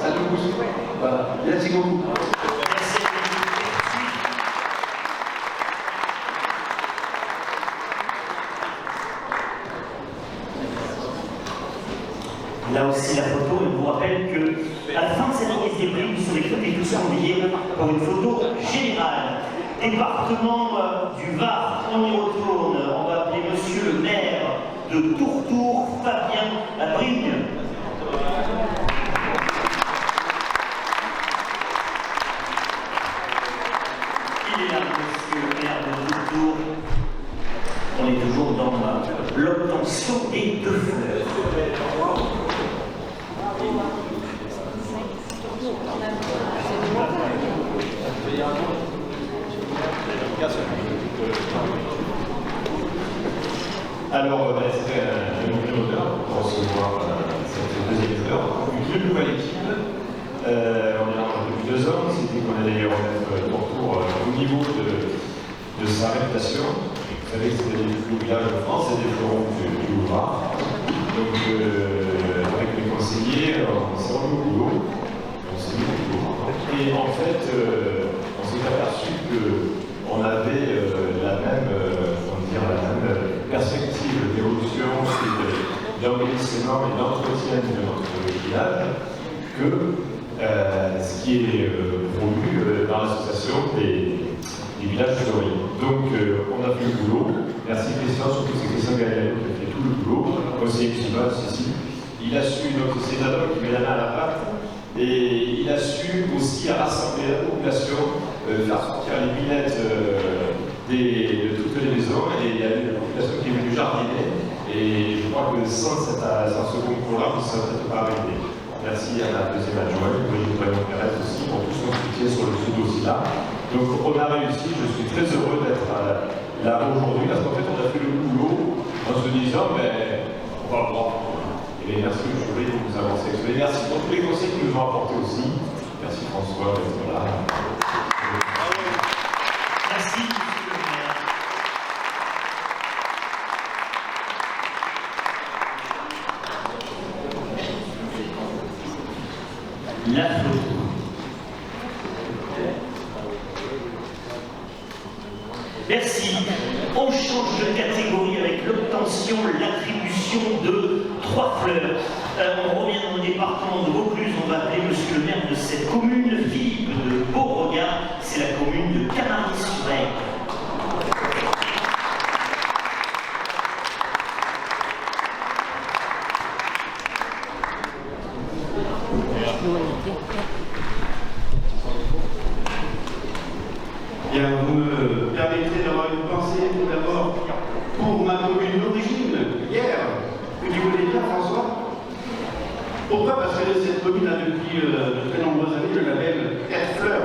ça nous pousse. Voilà. Merci beaucoup. Là aussi la photo, et on vous rappelle que à la fin de cette remise des prix, vous serez toutes et tous conviés pour une photo générale. Département du Var, on y retourne. On va appeler monsieur le maire de Tourtour, Fabien Brigne. Il est là, monsieur le maire de Tourtour. On est toujours dans l'obtention des deux fleurs. Alors, c'était un honneur pour recevoir cette deuxième fleur. Une nouvelle équipe. On est là depuis 2 ans. C'était qu'on allait remettre Tourtour au niveau de sa réputation. Vous savez que c'était les plus beaux villages de France, c'est des fleurons du Louvre. Donc, avec les conseillers, on s'est remis au boulot. Et en fait, on s'est aperçu qu'on avait la même perspective d'évolution et d'embellissement et d'entretien de notre village que ce qui est promu dans l'association des villages fleuris. Donc, on a fait le boulot. Merci Christian, surtout c'est Christian Gallet qui a fait tout le boulot. Conseiller municipal, ici. Il a su, donc c'est Nadal qui met la main à la pâte, et il a su aussi rassembler la population, faire sortir les billettes de toutes les maisons, et il y a une population qui est venue jardiner, et je crois que sans ce concours-là, vous ne serez peut-être pas arrivé. Merci à la deuxième adjointe, Brigitte Perez aussi, pour tout son soutien sur ce dossier-là. Donc on a réussi, je suis très heureux d'être là aujourd'hui, parce qu'en fait on a fait le boulot en se disant, on va le voir. Et merci au jury de nous avoir sélectionnés. Merci pour tous les conseils qu'ils nous ont apportés aussi. Merci François d'être là. Merci, monsieur le maire. La photo. Merci. On change de catégorie avec l'obtention, l'attribution de 3 fleurs. On revient dans le département de Vaucluse. On va appeler monsieur le maire de cette commune, Philippe de Beauregard. C'est la commune de Bien, vous me permettrez d'avoir une pensée tout d'abord pour ma commune d'origine, hier, au niveau de l'État, François. Pourquoi? Parce que cette commune a depuis de très nombreuses années le label Terre Fleur.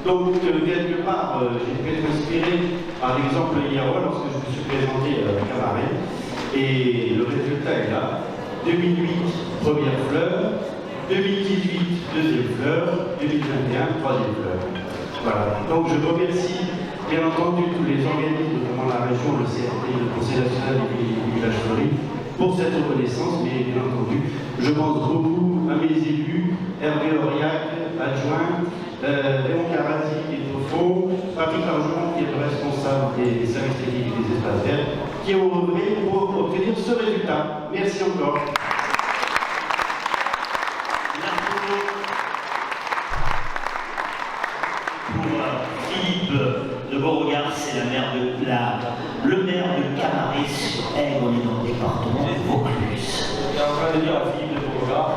Donc, quelque part, j'ai pu être inspiré par l'exemple hier lorsque je me suis présenté à Camaret. Et le résultat est là. 2008, première fleur. 2018, deuxième fleur. 2021, troisième fleur. Voilà. Donc, je remercie bien entendu tous les organismes, notamment la région, le CRT, le Conseil national des villages fleuris, pour cette reconnaissance, mais bien entendu, je pense beaucoup à mes élus, Hervé Auriac, adjoint, Léon Carazzi et Truffaut, Patrick Argeon, qui est le responsable des services techniques et des espaces verts, qui ont œuvré pour obtenir ce résultat. Merci encore. Philippe de Beauregard, c'est le maire de Camaret-sur-Aigle, on est dans le département de Vaucluse. J'étais en train de dire à Philippe de Beauregard,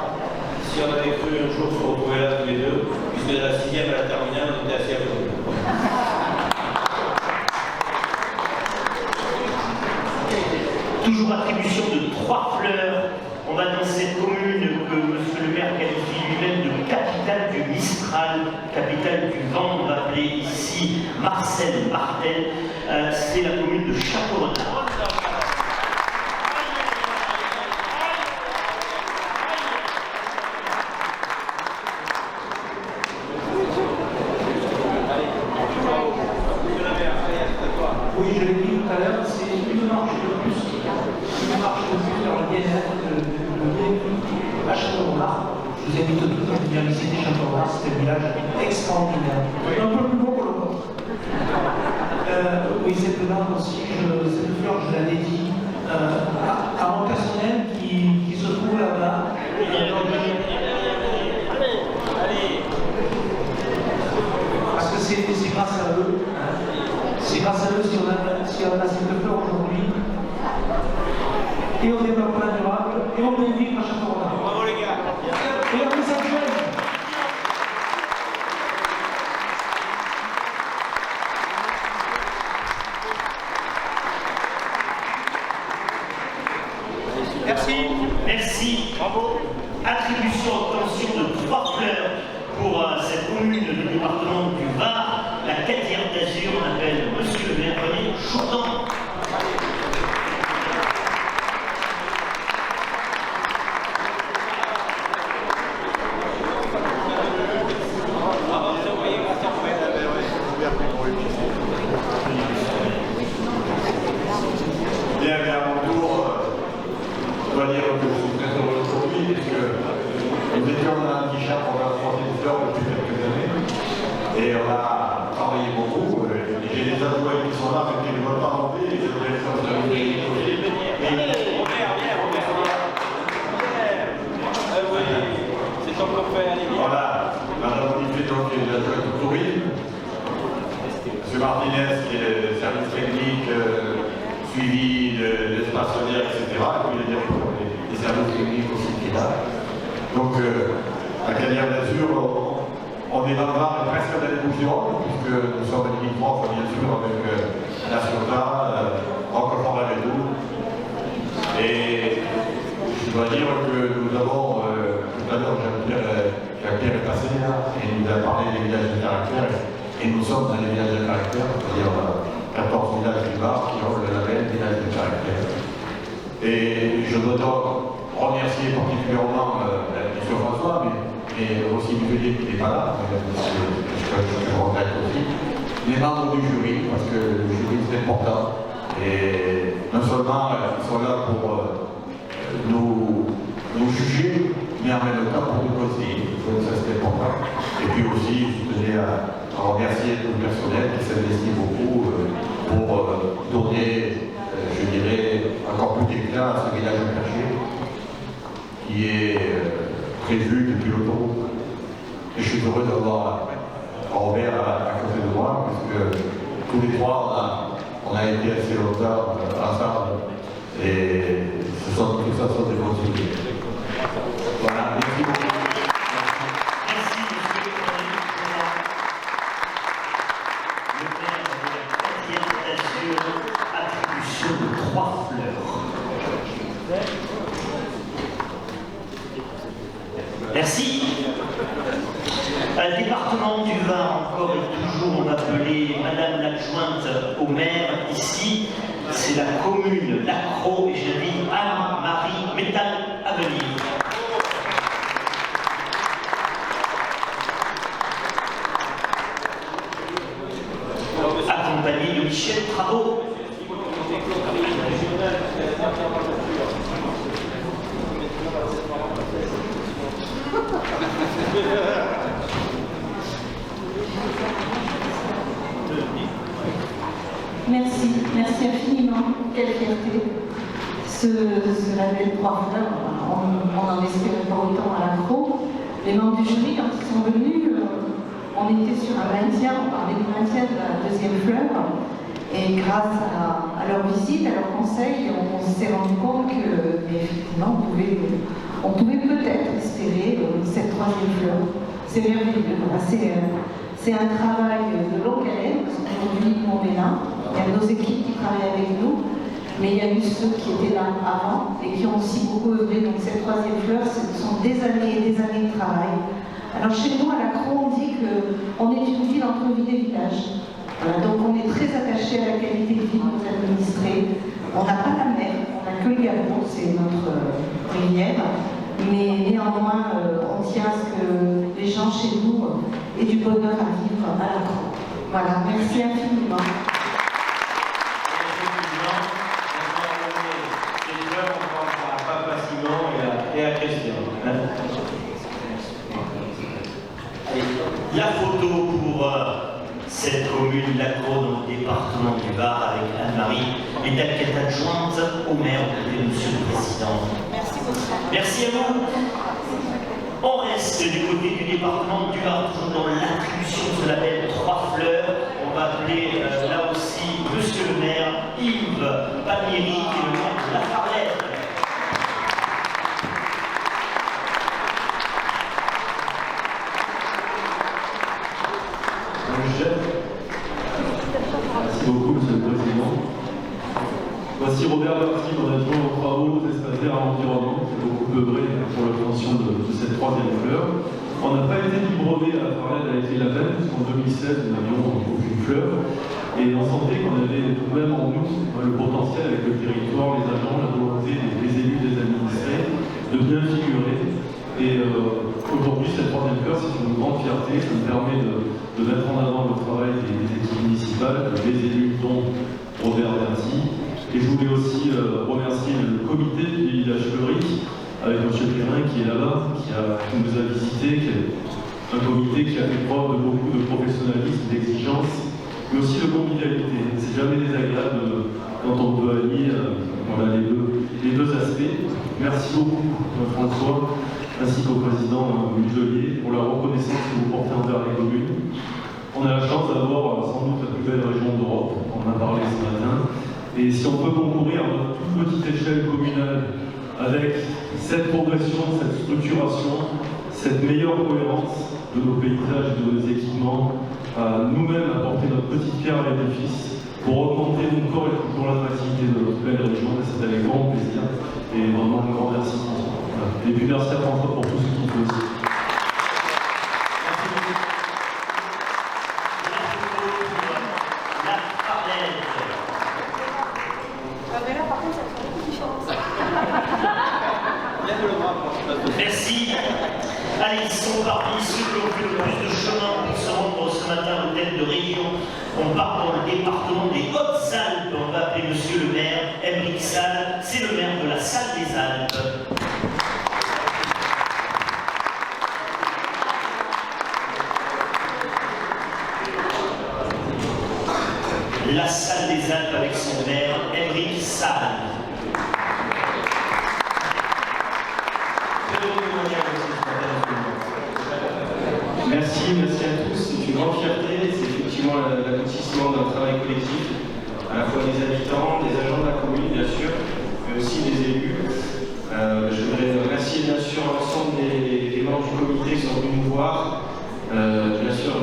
si on avait cru un jour se retrouver là tous les deux, puisque de la 6e à la terminale, on était assez à côté. Toujours attribution de 3 fleurs. On va dans cette commune que M. le maire qualifie lui-même de capitale du Mistral, capitale du vent. On va appeler ici Marcel Martel. C'est la commune de Château-Renard. Oui, je l'ai dit tout à l'heure, c'est une marche de plus. Une marche de plus dans le bien-être à Château-Renard. Je vous invite tous à venir visiter Château-Renard, c'est un village extraordinaire. Un peu plus beau que le vôtre. Oui, cette plante aussi, cette fleur, je la dédie à mon personnel qui se trouve là-bas. Parce que c'est grâce à eux. C'est grâce à eux si on a cette fleur aujourd'hui. Et on développe la durable, et on peut vivre à Château-Renard. Bravo les gars. Et on vous accueille. Merci. Merci. Bravo. Attribution, obtention de 3 fleurs pour cette commune du département du Var, la Cadière d'Azur. On appelle Monsieur le maire René Choutan. Bien, mais à mon tour, je dois dire que je suis très heureux aujourd'hui, puisque nous étions dans un petit chat pour la 3e fleur depuis quelques années, et on a travaillé beaucoup. J'ai des adjoints qui sont là, mais qui ne veulent pas monter, et je voudrais faire de C'est ton copain, voilà, Madame Olivier, donc, qui est l'adjoint du tourisme. M. Martinez, qui est le service technique, suivi de l'espace solaire, etc. Et puis le directeur des services techniques aussi qui est là. Donc, à Cadière d'Azur, on est dans le Var et presque dans les Bouches-du-Rhône, puisque nous sommes limitrophes, bien sûr, avec la Ciotat, Roquefort-la-Médoux. Et je dois dire que nous avons, tout à l'heure, Jacques-Pierre est passé là, et il nous a parlé des villages de caractère. Et nous sommes dans les villages de caractère, c'est-à-dire 14 villages du Var qui ont le label village de caractère. Et je dois donc remercier particulièrement M. François, mais aussi M. Philippe qui n'est pas là, je regrette aussi, les membres du jury, parce que le jury c'est important. Et non seulement ils sont là pour nous juger, mais en même temps pour nous conseiller. Donc ça c'est important. Et puis aussi, je tenais à remercier tout le personnel qui s'investit beaucoup pour donner, je dirais, encore plus d'éclat à ce village caché qui est prévu depuis l'autoroute. Et je suis heureux d'avoir Robert à côté de moi, puisque tous les trois, on a été assez longtemps ensemble. Et tout ça sont des bons souvenirs. Voilà, merci beaucoup. fleurs. Merci. Le département du Var, encore et toujours, on appelait Madame l'adjointe au maire ici. C'est la commune l'Accro et j'invite Anne-Marie Métal à venir. Accompagné de Michel Travaux. Merci, merci infiniment. Quelle fierté. Ce label 3 fleurs, on n'en espérait pas autant à l'Accro. Les membres du jury, quand ils sont venus, on était sur un maintien, on parlait du maintien de la deuxième fleur. Et grâce à leur visite, à leur conseil, on s'est rendu compte que, effectivement, on pouvait peut-être espérer cette troisième fleur. C'est merveilleux. C'est un travail de longue haleine, parce qu'aujourd'hui, nous, on est là. Il y a nos équipes qui travaillent avec nous, mais il y a eu ceux qui étaient là avant et qui ont aussi beaucoup œuvré. Donc cette troisième fleur, ce sont des années et des années de travail. Alors chez nous, à l'Accro, on dit qu'on est une ville entre ville et village. Voilà, donc on est très attaché à la qualité de vie de nos administrés. On n'a pas la mer, on n'a que le Gabon, c'est notre rivière. Mais néanmoins, on tient à ce que les gens chez nous aient du bonheur à vivre à l'Accro. Voilà, merci infiniment. La photo pour cette commune, l'Accro, dans le département du Var, avec Anne-Marie Métal, qui est adjointe au maire, Monsieur le Président. Merci beaucoup. Merci à vous. On reste du côté du département du Var, toujours dans l'attribution de ce label 3 fleurs. On va appeler là aussi Monsieur le maire, Yves Palmieri, qui est le maire de La Farlette. Merci beaucoup, Monsieur le Président. Voici Robert Berti, mon adjoint aux travaux, aux espaces verts et à l'environnement, qui a beaucoup œuvré pour l'obtention de cette troisième fleur. On n'a pas été biberonné à la Farlette avec les labels, puisqu'en 2016, nous n'avions aucune fleur. Et on sentait qu'on avait tout de même en nous le potentiel avec le territoire, les agents, la volonté des élus, des administrés, de bien figurer. Et aujourd'hui, cette troisième fleur, c'est une grande fierté. Ça me permet de mettre en avant le travail des équipes municipales, des élus, dont Robert Berti. Et je voulais aussi remercier le comité du village fleuri, avec M. Perrin qui est là-bas, qui nous a visités, qui est un comité qui a fait preuve de beaucoup de professionnalisme, d'exigence, mais aussi de convivialité. C'est jamais désagréable quand on peut allier voilà, les deux aspects. Merci beaucoup, François, ainsi qu'au président Muselier, pour la reconnaissance que vous portez envers les communes. On a la chance d'avoir sans doute la plus belle région d'Europe, on en a parlé ce matin. Et si on peut concourir à notre toute petite échelle communale avec cette progression, cette structuration, cette meilleure cohérence de nos paysages et de nos équipements, à nous-mêmes apporter notre petite pierre à l'édifice pour augmenter encore et toujours l'attractivité de notre belle région, et c'est avec grand plaisir. Et vraiment un grand merci. Et puis merci à François pour tout ce qu'il fait aussi. Merci. Allez, ils sont parmi ceux qui ont fait le plus de chemin pour se rendre ce matin au thème de région. On part dans le département des Hautes-Alpes. On va appeler Monsieur le maire, Émeric Salle. C'est le maire de la Salle des Alpes. La Salle des Alpes avec son maire, Émeric Salle. Merci à tous. C'est une grande fierté. C'est effectivement l'aboutissement d'un travail collectif, à la fois des habitants, des agents de la commune, bien sûr, mais aussi des élus. Je voudrais remercier bien sûr l'ensemble des membres du comité qui sont venus nous voir. Bien sûr,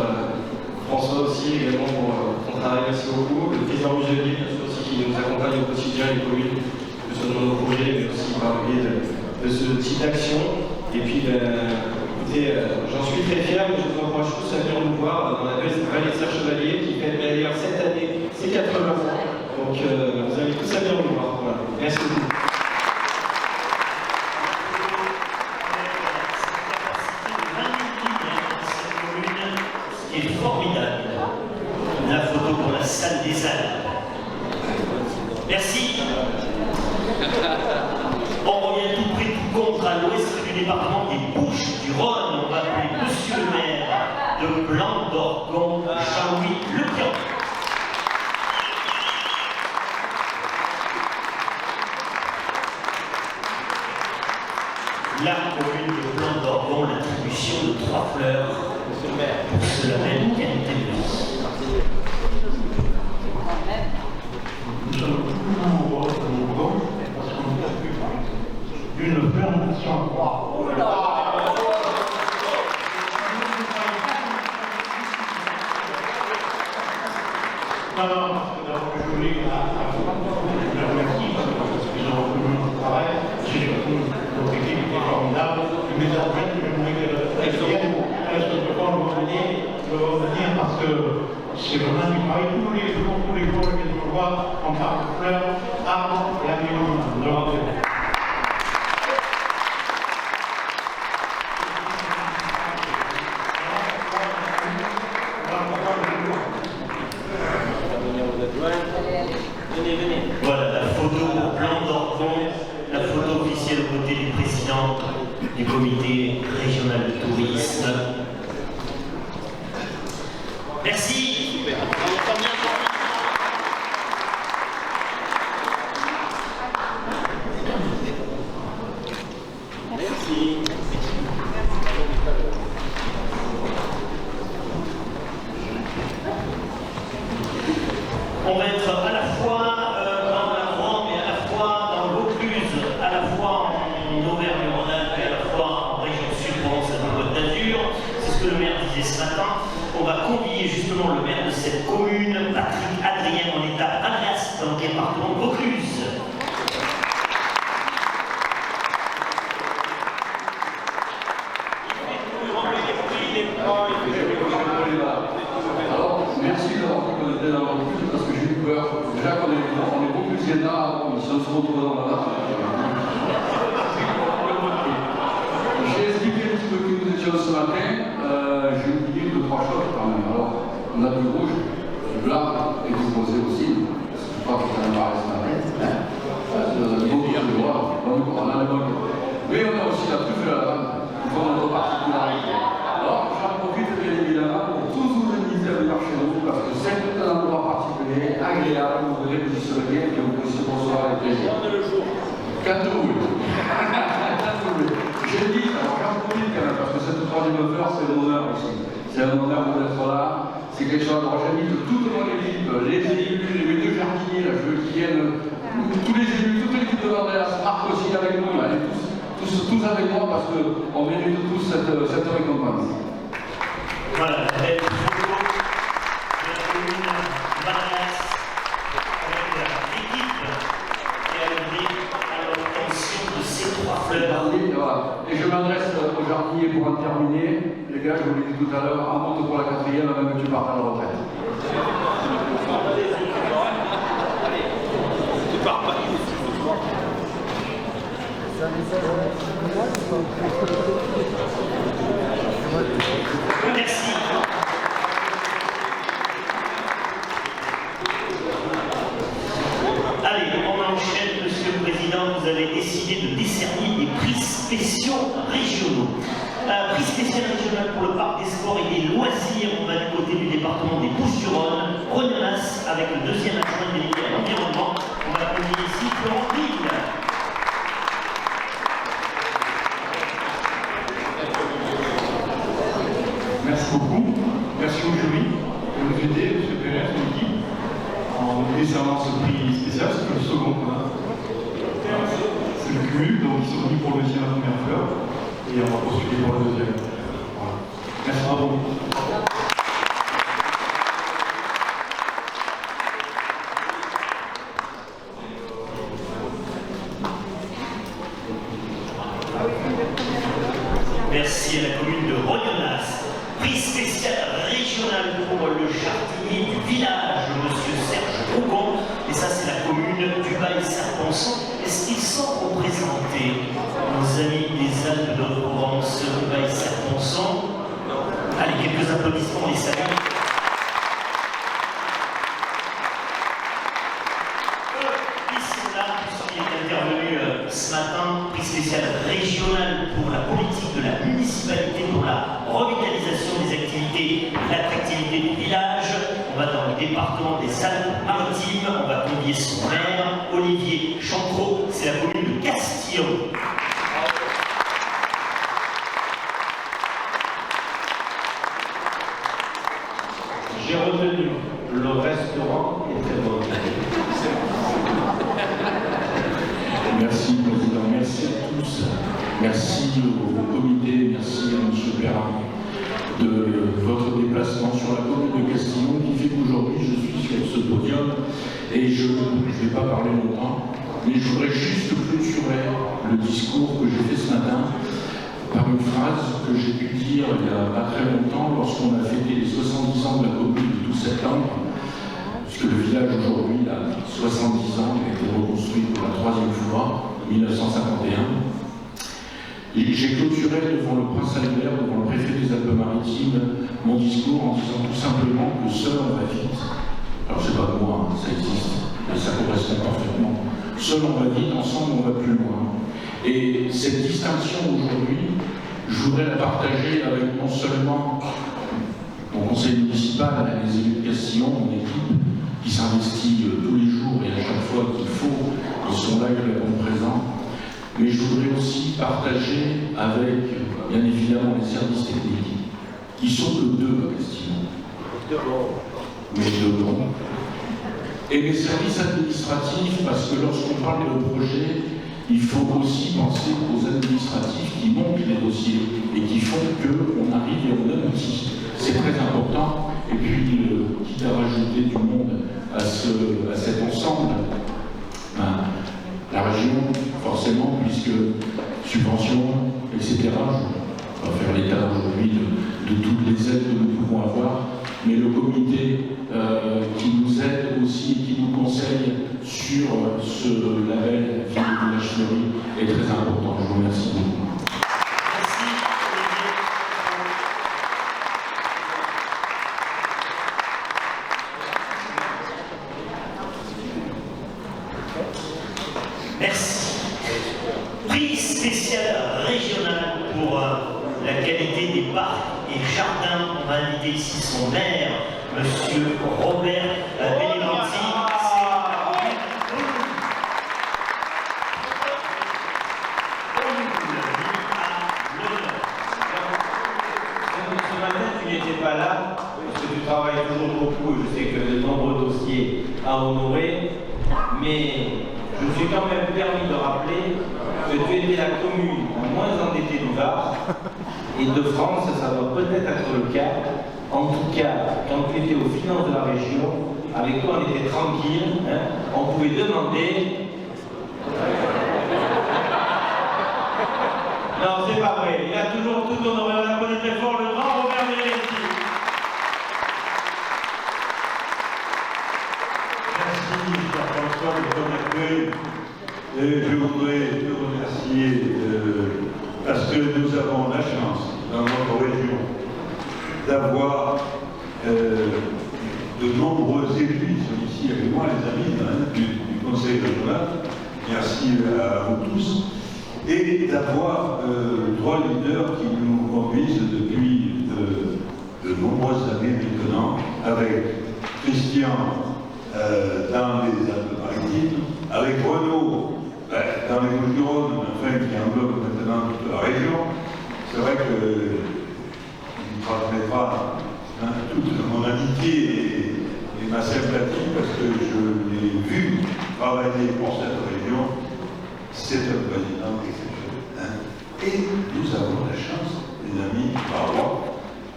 François aussi également pour ton travail. Merci beaucoup. Le président Muselier, bien sûr, aussi qui nous accompagne au quotidien, les communes. sur nos projets, mais aussi par le biais de ce type d'action. Et puis, écoutez, j'en suis très fier, mais je vous encourage tous à venir nous voir dans la belle vallée de Serre-Chevalier, qui fait d'ailleurs cette année ses 80 ans. Donc, vous allez tous à venir nous voir. Voilà. Merci beaucoup. C'est formidable. La photo pour la salle des Alpes. Merci. On revient tout près, tout contre, à l'ouest du département des Bouches-du-Rhône. On va appeler Monsieur le maire de Plan d'Orgon, Jean-Louis Lepian. La commune de Plan d'Orgon, l'attribution de 3 fleurs pour ce label qualité de vie. Nous sommes beaucoup nombreux parce qu'on n'a plus d'une fermentation croix. Non, je voulais la remercier parce qu'ils ont reconnu notre travail. C'est surtout notre équipe qui est formidable. Mes adjoints, je voudrais est-ce que je peux revenir parce que c'est vraiment du travail tous les jours, je viens de me voir, on parle de fleurs, arbres et avions de rendez-vous. Voilà la photo au Plan d'Orgon, la photo officielle aux côtés du président du comité régional de tourisme. Merci. Merci. On va être à la fois dans la Drôme et à la fois dans l'Aucluse, à la fois en Auvergne-Rhône-Alpes et à la fois en région Sud-Provence-Côte d'Azur. C'est ce que le maire disait ce matin. On va convier justement le maire de cette commune, Patrick Adrien, en état Agnas, dans le département de Vaucluse. Alors, merci d'avoir dit qu'on était dans la Vaucluse parce que j'ai eu peur. Déjà qu'on est beaucoup plus là, si on se retrouve dans la date. J'ai expliqué un petit peu qui nous étions ce matin. J'ai oublié 2 ou 3 choses quand même. Alors, on a du rouge, du blanc et du rosé aussi. Parce que je crois que ça n'a pas resté ce matin. On a le bon. Mais on a aussi la truffe et la lavande qui font notre particularité. Alors, j'en profite bien évidemment pour tous vous inviter à venir chez nous parce que c'est un endroit particulier, agréable, vous verrez que vous y serez bien et que vous puissiez recevoir avec plaisir. Quand vous voulez. J'ai dit, alors j'en profite quand même parce que cette 3e fleur, c'est un honneur aussi. C'est un honneur d'être là. C'est quelque chose. Alors j'invite toute mon équipe, les élus, les 2 jardiniers, là, je veux qu'ils viennent, tous les élus, toute l'équipe de l'Andréas, Marc aussi avec nous, là, tous avec moi parce qu'on mérite tous cette récompense. Voilà, la belle photo de la commune d'Andréas avec l'équipe qui a amené à l'obtention de ces 3 fleurs. Et je m'adresse aux jardiniers pour en terminer. Les gars, je vous l'ai dit tout à l'heure, en monte pour la 4e avant que tu partes à la retraite. Tu pars pas. Merci. Allez, on enchaîne, Monsieur le Président. Vous avez décidé de décerner des prix spéciaux régionaux. Prix spécial régional pour le parc des sports et des loisirs. On va du côté du département des Bouches-du-Rhône, Renelas, avec le 2e adjoint délégué à l'environnement. On va accueillir ici Florent Ville. Merci beaucoup. Merci au jury de nous aider, M. Pérez, son équipe, en décernant ce prix spécial. C'est le second qu'on a. C'est le cumul, donc ils sont venus pour le 2e la première fleur et on va poursuivre pour le 2e. Voilà. Merci, bravo. jardinier du village, M. Serge Rougon, et ça c'est la commune du Bail-Serponçon. Est-ce qu'ils sont représentés, nos amis des Alpes de Provence, du Bail-Serponçon? Allez, quelques applaudissements, les saluts. Ils sont là, puisqu'il est intervenu ce matin, prix spécial régional pour la politique de la municipalité, pour la revitalisation des activités, l'attractivité du village. On va dans le département des Alpes-Maritimes, on va convier son maire, Olivier Chancreau, c'est la commune de Castillon. J'ai retenu le restaurant est très bon. Merci Président, merci à tous. Merci au comité, merci à M. Perrin de votre déplacement sur la commune de Castillon qui fait qu'aujourd'hui je suis sur ce podium et je ne vais pas parler longtemps, mais je voudrais juste clôturer le discours que j'ai fait ce matin par une phrase que j'ai pu dire il n'y a pas très longtemps lorsqu'on a fêté les 70 ans de la commune le 12 septembre, puisque le village aujourd'hui a 70 ans, il a été reconstruit pour la 3e fois, en 1951. Et j'ai clôturé devant le prince Albert, devant le préfet des Alpes-Maritimes, mon discours en disant tout simplement que seul on va vite. Alors c'est pas moi, ça existe, mais ça correspond parfaitement. Seul on va vite, ensemble on va plus loin. Et cette distinction aujourd'hui, je voudrais la partager avec non seulement mon conseil municipal, les élus de Castillon, mon équipe, qui s'investit tous les jours et à chaque fois qu'il faut, ils sont là, ils répondent présents. Mais je voudrais aussi partager avec, bien évidemment, les services techniques, qui sont que 2 à Castillon. Mais 2 bons. Et les services administratifs, parce que lorsqu'on parle de projet, il faut aussi penser aux administratifs qui montent les dossiers et qui font qu'on arrive et on aboutit. C'est très important. Et puis, quitte à rajouter du monde à cet ensemble, la région, forcément, puisque subventions, etc., je ne vais pas faire l'état aujourd'hui de toutes les aides que nous pouvons avoir, mais le comité qui nous aide aussi et qui nous conseille sur ce label Ville du Village Fleuri est très important. Je vous remercie beaucoup. Merci. Prix spécial régional pour la qualité des parcs et jardins. On va inviter ici son maire, M. Robert Benevanti. Ce matin, tu n'étais pas là, parce que tu travailles toujours beaucoup, et je sais que de nombreux dossiers à honorer, mais je me suis quand même permis de rappeler que tu étais la commune la moins endettée du Var, et de France, ça doit peut-être être le cas. En tout cas, quand tu étais aux finances de la région, avec toi on était tranquille, hein, on pouvait demander... Non, c'est pas vrai, il a toujours tout honoré, on applaudit très fort le grand Robert Benevanti. Merci, cher François, de ton accueil. Je voudrais te remercier parce que nous avons la chance, dans notre région, d'avoir de nombreux élus, ils sont ici avec moi, les amis du Conseil régional. Merci à vous tous. Et d'avoir 3 leaders qui nous conduisent depuis de nombreuses années maintenant, avec Christian dans les Alpes-Maritimes, avec Renaud dans les Bouches-du-Rhône, enfin qui englobe maintenant toute la région. C'est vrai qu'il transmettra toute mon amitié et ma sympathie parce que je l'ai vu travailler pour cette région. C'est un président exceptionnel. Et nous avons la chance, les amis,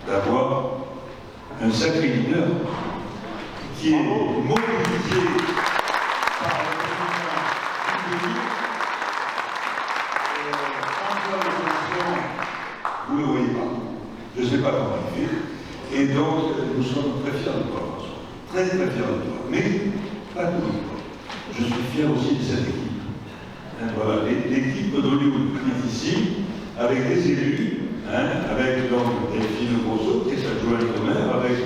d'avoir un sacré leader qui est mobilisé par le président du pays. François de Fonction, vous ne le voyez pas. Je ne sais pas comment il fait. Et donc, nous sommes très fiers de toi. très très fier de toi. Mais pas tout de toi. Je suis fier aussi de cette équipe. Voilà, l'équipe d'Hollywood qui est ici, avec des élus, avec donc Delphine Grosso, qui est adjointe au maire, avec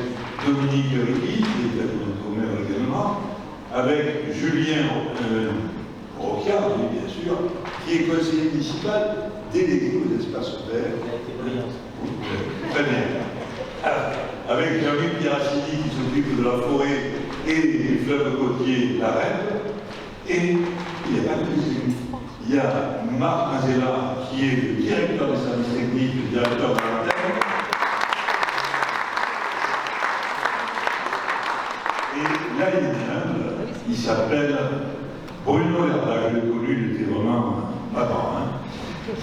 Dominique Ricky, qui est adjointe au maire également, avec Julien Rocard, bien sûr, qui est conseiller municipal délégué aux espaces verts. Très bien. Avec Jean-Luc Piracini qui s'occupe de la forêt et des fleuves côtiers, la REP. Et il n'y a pas que des élus. Il y a Marc Mazella qui est le directeur des services techniques, le directeur de l'antenne. Et là, il s'appelle Bruno Lerda, je l'ai connu, il était vraiment marrant.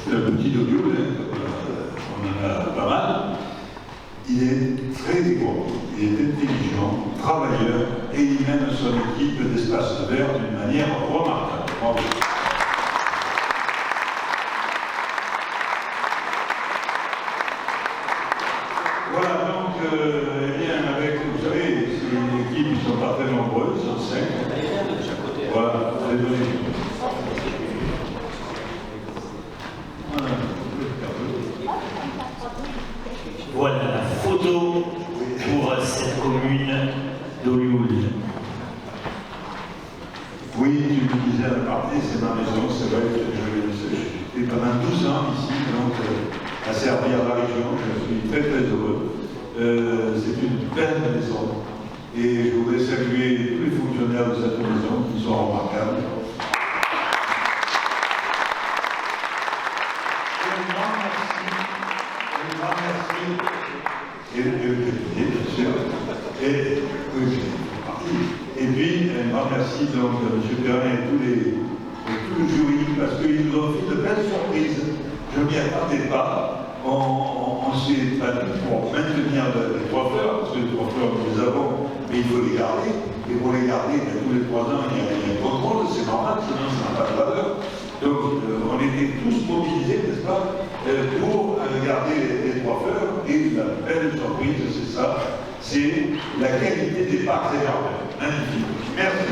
C'est un petit audio, on en a pas mal. Il est très égaux, il est intelligent, travailleur, et il mène son équipe d'espace vert d'une manière remarquable. Bravo. Voilà, donc, eh bien, avec, vous savez, ces équipes ne sont pas très nombreuses, ils sont 5. Voilà, vous avez donné. Voilà la photo pour cette commune d'Hollywood. Oui, tu me disais à la partie, c'est ma maison, c'est vrai que j'étais pendant 12 ans ici, donc à servir la région, je suis très très heureux. C'est une belle maison et je voudrais saluer tous les fonctionnaires de cette maison qui sont remarquables. Et puis, un grand merci donc M. Perrin et tout le jury, parce qu'ils nous ont fait de belles surprises. Je ne m'y attendais pas. On s'est battu pour maintenir les 3 fleurs, parce que les 3 fleurs nous les avons, mais il faut les garder. Et pour les garder, tous les 3 ans, il y a un contrôle, c'est normal, sinon ça n'a pas de valeur. Donc, on était tous mobilisés, n'est-ce pas, pour garder les 3 fleurs. Et la belle surprise, c'est ça, c'est la qualité des parcs et jardins. Magnifique. Merci.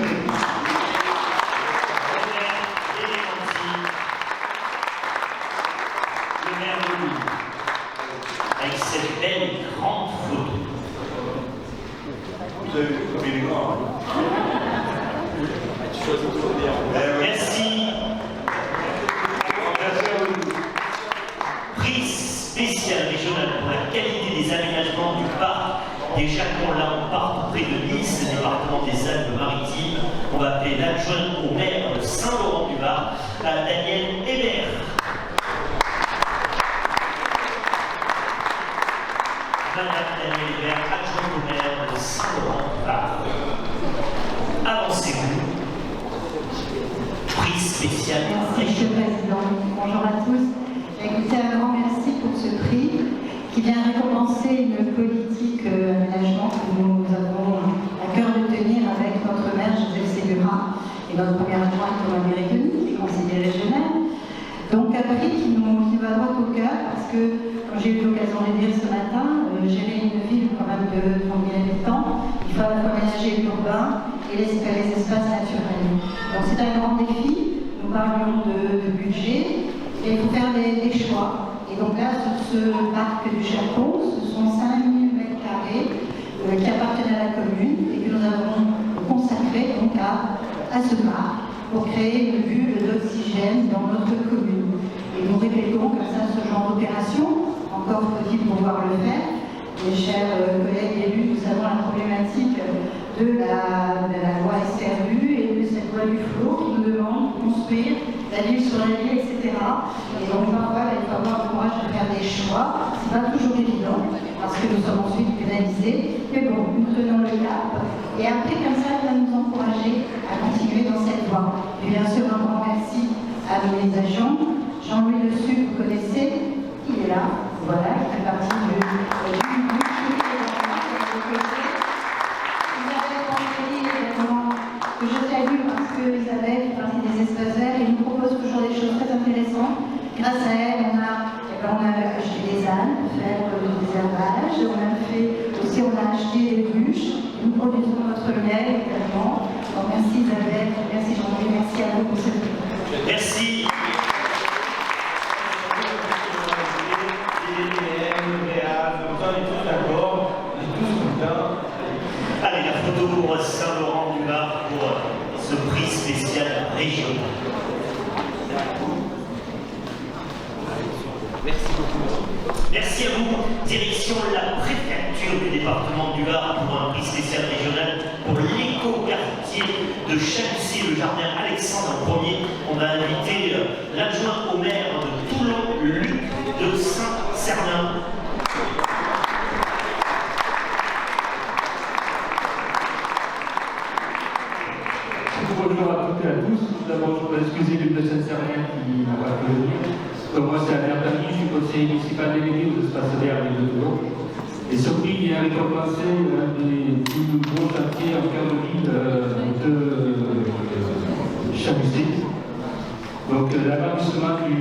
Le maire de Louis, avec cette belle grande photo. Vous avez vu comme il est grand. Merci. Prix spécial régional pour la qualité des aménagements du parc des Jacons-là, on part tout près de Nice, le département des Alpes-Maritimes. On va appeler l'adjoint au maire de Saint-Laurent-du-Var, Daniel Hébert. Madame Daniel Hébert, adjoint au maire de Saint-Laurent-du-Var. Avancez-vous. Prix spécial. Merci, Monsieur le Président. Bonjour à tous. Écoutez, un grand merci pour ce prix qui vient récompenser une politique aménagement que nous avons à cœur de tenir avec notre maire Joseph Ségura et notre première adjointe Thomas Mérigoni, qui est conseiller régional. Donc un prix qui nous va droit au cœur parce que, comme j'ai eu l'occasion de le dire ce matin, gérer une ville quand même de 30 000 habitants, il faut à la fois aménager l'urbain et les espaces naturels. Donc c'est un grand défi. Nous parlions de budget et il faut faire des choix. Et donc là, sur ce parc du Château, ce sont 5 000 m² qui appartiennent à la commune et que nous avons consacrés donc à ce parc pour créer une bulle d'oxygène dans notre commune. Et nous répétons comme ça ce genre d'opération, encore faut-il pouvoir le faire. Mes chers collègues élus, nous savons la problématique de la loi SRU et de cette loi du flot qui nous demande de construire la ville sur la ville, etc. Et donc parfois, il faut avoir le courage de faire des choix. Ce n'est pas toujours évident parce que nous sommes ensuite pénalisés. Mais bon, nous tenons le cap. Et après, comme ça, il va nous encourager à continuer dans cette voie. Et bien sûr, un grand merci à mes agents. Jean-Louis Dessus, vous connaissez, il est là. Voilà, il fait partie du que je salue parce qu'Isabelle fait partie des espaces verts et nous propose toujours des choses très intéressantes. Grâce à elle, on a acheté des ânes pour faire des herbages, on a acheté des ruches Nous produisons notre miel également. Donc, merci Isabelle, merci Jean-Louis, merci à vous pour ce prix. Merci. Allez, la photo pour Saint-Laurent-du-Var pour ce prix spécial régional. Merci beaucoup. Merci à vous. Direction la préfecture du département du Var pour un prix spécial régional pour l'écoquartier de Chalucy, le jardin Alexandre Ier. On va inviter l'adjoint au maire de Toulon, Luc de Saint-Cernin. Bonjour à toutes et à tous. D'abord, je voudrais excuser Luc de Saint-Cernin qui n'a pas pu venir. Comme moi, c'est Albert Tamy, je suis conseiller municipal délégué aux espaces verts de Toulon. Et ce prix vient récompenser l'un des plus gros chantiers en cœur de ville de Chalucy. Donc, l'agrandissement du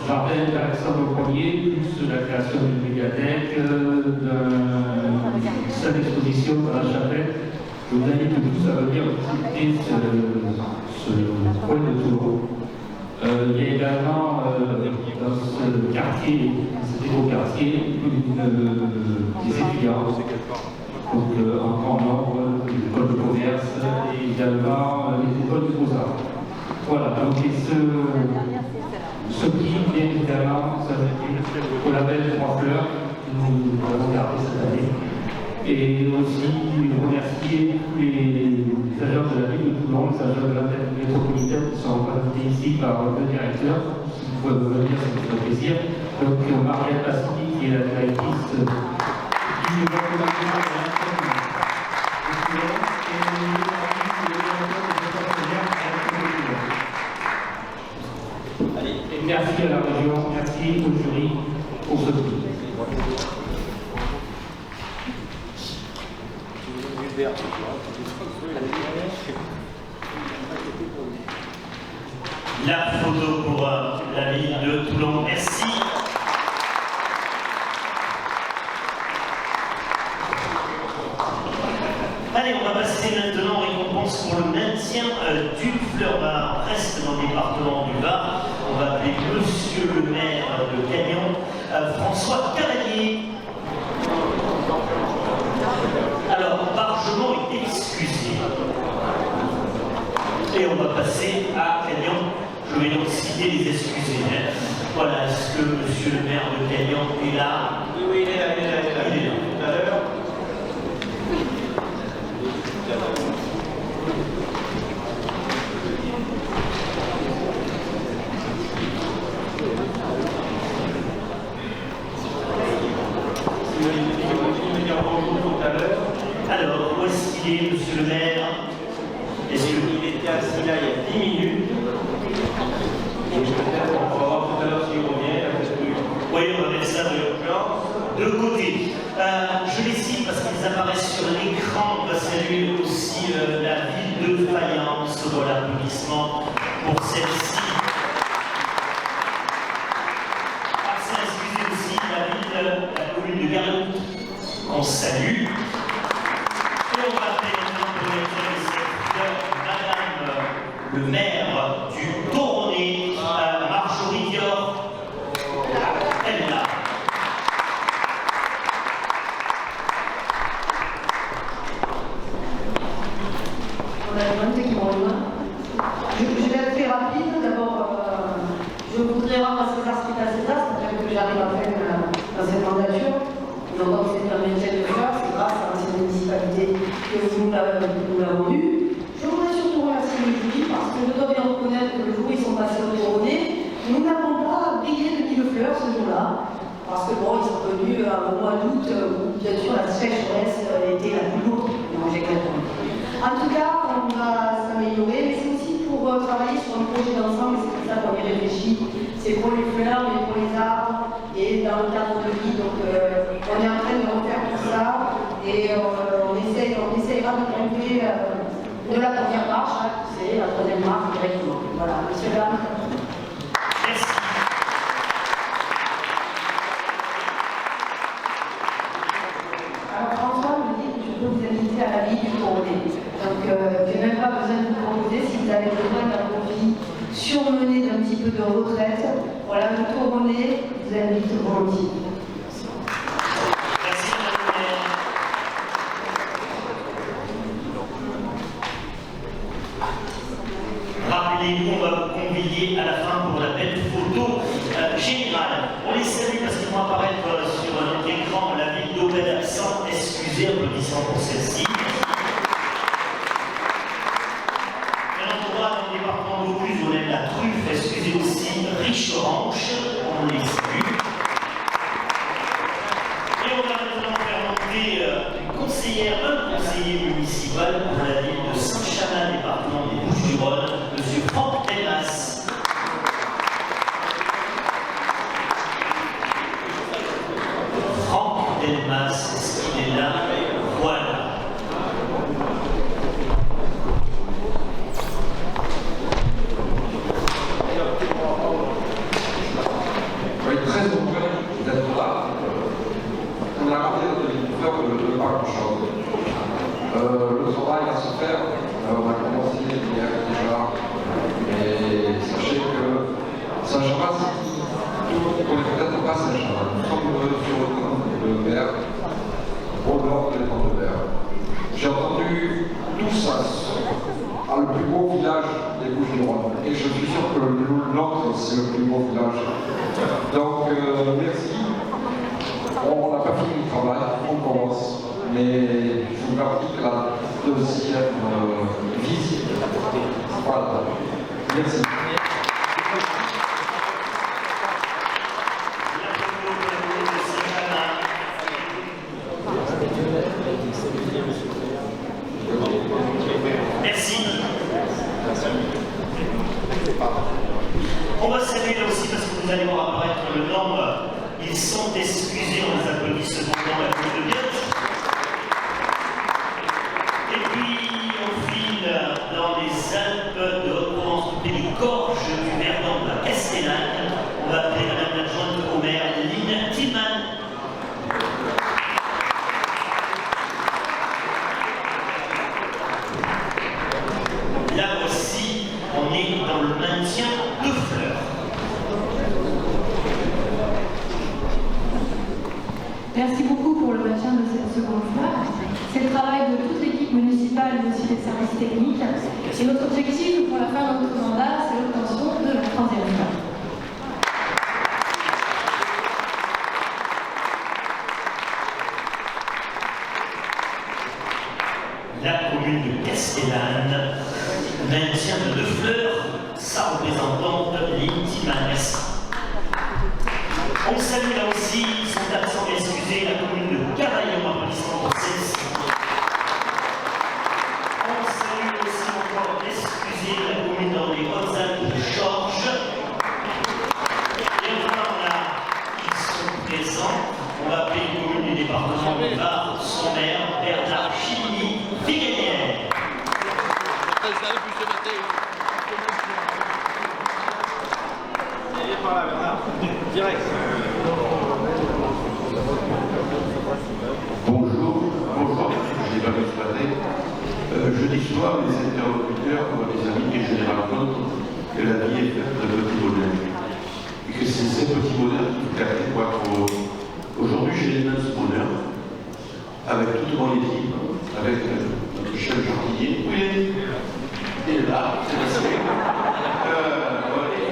jardin d'Alexandre Ier, plus la création d'une médiathèque, d'une salle d'exposition dans la chapelle. Je vous invite tous à venir visiter ce coin de Toulon. Il y a également dans ce quartier, cet éco-quartier, des étudiants, donc en grand nombre, l'école de commerce et également les écoles de beaux-arts. Voilà, donc ce prix, bien évidemment, s'ajoute au label 3 fleurs que nous avons gardé cette année. Et aussi remercier tous les agents de la ville de Toulon, les agents de la métropolitaine qui sont représentés ici par le directeur, si vous pouvez venir, ça me fait plaisir. Donc Marielle Pasti, qui est la directrice du département de et merci à la région, merci au jury pour ce prix. La photo pour la ville de Toulon. Merci. Allez, on va passer maintenant aux récompenses pour le maintien du fleur-bar. On reste dans le département du Var. On va appeler Monsieur le maire de Cagnon, François Cavalier. Alors, Bargemont est excusé. Et on va passer à Cagnon. Je vais donc citer les excusés. Voilà, est-ce que monsieur le maire de Cagnon est là? Oui, il est là, il est là. Il est là. Tout à l'heure. Alors, où est-ce qu'il est, monsieur le maire? Est-ce qu'il était assis là il y a 10 minutes? On va voir tout à l'heure s'il revient. Oui, on va mettre ça de côté. Je les cite parce qu'ils apparaissent sur l'écran. On va saluer aussi la ville de Fayence. Voilà, applaudissements pour celle-ci. Excusez aussi la commune de Garlout, qu'on salue. Et on va maintenant connaître Madame le maire du Toronnet, Marjorie Dior. Elle est là. On a le invité qui m'en loin. Je vais être très rapide. D'abord, je voudrais rendre à César ce qui est à César, c'est-à-dire que j'arrive à faire dans cette mandature. Donc, comme c'est un métier de faire, c'est grâce à l'ancienne municipalité que nous l'avons eu. Je voudrais surtout remercier le jury parce que je dois bien reconnaître que le jour où ils sont passés au Toronnet, nous n'avons pas brillé de mille fleurs ce jour-là. Parce que bon, ils sont venus au mois d'août où bien sûr la sécheresse était la plus lourde. Non, j'exagère. En tout cas, on va s'améliorer, mais c'est aussi pour travailler sur un projet d'ensemble, et c'est pour ça qu'on y réfléchit. C'est pour les fleurs, mais pour les arbres, et dans le cadre de vie. Donc, on est en train de refaire tout ça, et on essaiera de grimper de la première marche, hein, c'est la troisième marche directement. Voilà, monsieur Dame. Merci. Alors, François me dit que je peux vous inviter à surmenée d'un petit peu de retraite. Voilà, je tourne, vous invite volontiers. Rappelez-vous, on va vous convier à la fin pour la belle photo générale. On les salue parce qu'ils vont apparaître sur notre écran la ville d'Aubel absent. Excusez, applaudissement pour celle-ci. Maintenant, on va dans le département de Vaucluse, on aime la truffe. Excusez aussi, Riche-Orange, on les salue. Et on va maintenant faire monter un conseiller municipal pour la ville de Saint-Chanin, département des Bouches-du-Rhône, M. Franck Delmas. Franck Delmas, est-ce qu'il est là? Voilà. Je suis très heureux d'être là. On a rappelé de pas grand-chose. Le travail à se faire, on a commencé hier déjà, et sachez que Saint-Chamas, tout le monde ne connaît peut-être pas Saint-Chamas. Nous sommes sur le camp de Berre, au nord de l'étang de Berre. J'ai entendu tout ça, le plus beau village des Bouches-du-Rhône, et je suis sûr que le nôtre, c'est le plus beau village. Donc, merci. On n'a pas fini le travail, on commence. Mais je vous garantis que la deuxième visite, voilà. Merci. Merci. On va saluer là aussi parce que vous allez voir apparaître le nom. Ils sont excusés, on les applaudit cependant la coupe de Biot. Et puis on file dans les Alpes de Haute-Provence, du Gorge du Verdon de la Castellane. On va appeler Madame l'adjointe au maire, Lina Tillman. Là aussi, on est dans le maintien de fleurs. Merci beaucoup pour le maintien de cette seconde fleur. C'est le travail de toute l'équipe municipale mais aussi des services techniques. Et notre objectif pour la fin de notre mandat, c'est l'obtention de la troisième fleur. La commune de Castellane maintient de 2 fleurs, sa représentante l'Intimanes. On salue là aussi, ils sont absents et excusés, la commune de Cavaillon, applaudissements pour celle-ci. On salue aussi encore excusés, la commune dans les Hautes-Alpes de Georges. Et voilà, ils sont présents. On va appeler une commune du département du Var, son maire, Bernard Chimny, Vigalière. Par là, Bernard. Direct. Bonjour, je n'ai pas vu ce matin. Jeudi soir, les interlocuteurs, les amis que je les raconte, que la vie est faite de petits bonheurs. Et que c'est ces petits bonheurs qui vous captent pour être heureux. Aujourd'hui, j'ai l'immense bonheur, avec toute mon équipe, avec notre chef jardinier. Oui, il est là, c'est passé.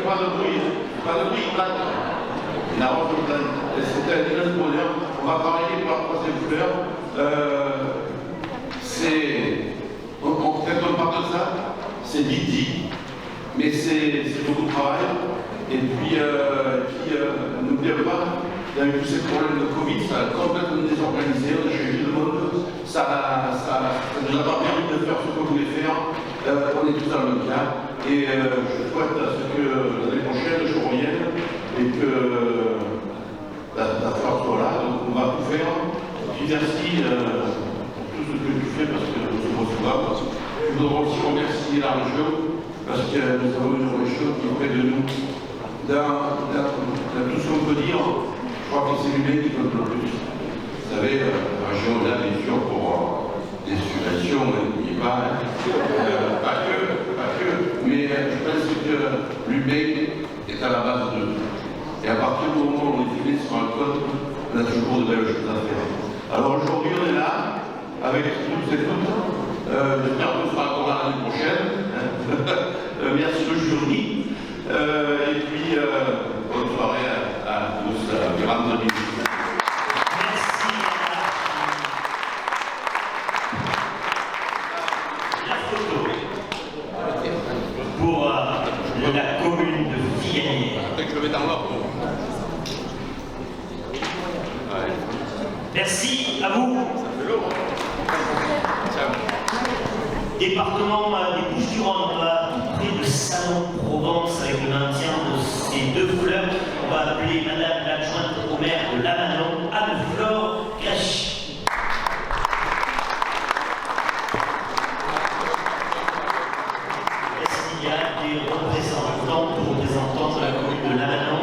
Pas de bruit, il plante. Il arrose le plante. C'était un immense bonheur. On va parler pour la troisième fleur. Quand on parle de ça, c'est dit, mais c'est beaucoup de travail. Et puis, n'oubliez pas, il y a eu tous ces problèmes de Covid, ça a complètement désorganisé, on a changé de monde, ça nous a pas permis de faire ce qu'on voulait faire. On est tous dans le même cas. Et je souhaite à ce que l'année prochaine, je revienne et que la force soit là. Donc on va tout faire. Puis merci pour tout ce que tu fais parce que nous sommes souvent. Je voudrais aussi remercier la région parce que nous avons une région qui est près de nous. Dans tout ce qu'on peut dire, je crois que c'est l'humain qui compte le plus. Vous savez, la région là, bien sûr, pour des subventions, n'oubliez pas, pas que, mais je pense que l'humain est à la base de tout. Et à partir du moment où on est filé sur un code, on a toujours de belles choses à faire. Alors aujourd'hui, on est là, avec toutes et toutes. J'espère qu'on sera encore là l'année prochaine. Merci au jury. Et puis, bonne soirée à tous. Grande nuit. Pour la commune de Figuier. Je vais t'en Merci à vous. Département des Bouches-du-Rhône, on va tout près de Salon-Provence avec le maintien de ces deux fleurs. On va appeler Madame l'adjointe au maire de Lamanon, Anne-Flore Grèche. Est-ce qu'il y a des représentants ou représentants de la commune de Lamanon?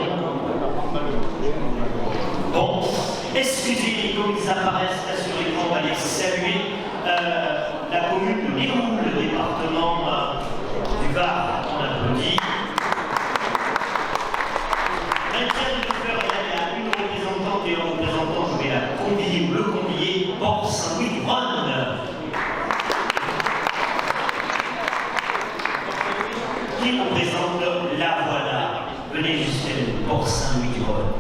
Bon, excusez-les, comme ils apparaissent, assurément, on va les saluer. La commune de Néroux, le département du Var, on applaudit. Maintien de fleurs, il y a une représentante et un représentant, je vais la convier ou le convier, Port Saint-Louis-du-Rhône. Qui représente la voilà. Venez jusqu'à nous, Port Saint-Louis-du-Rhône.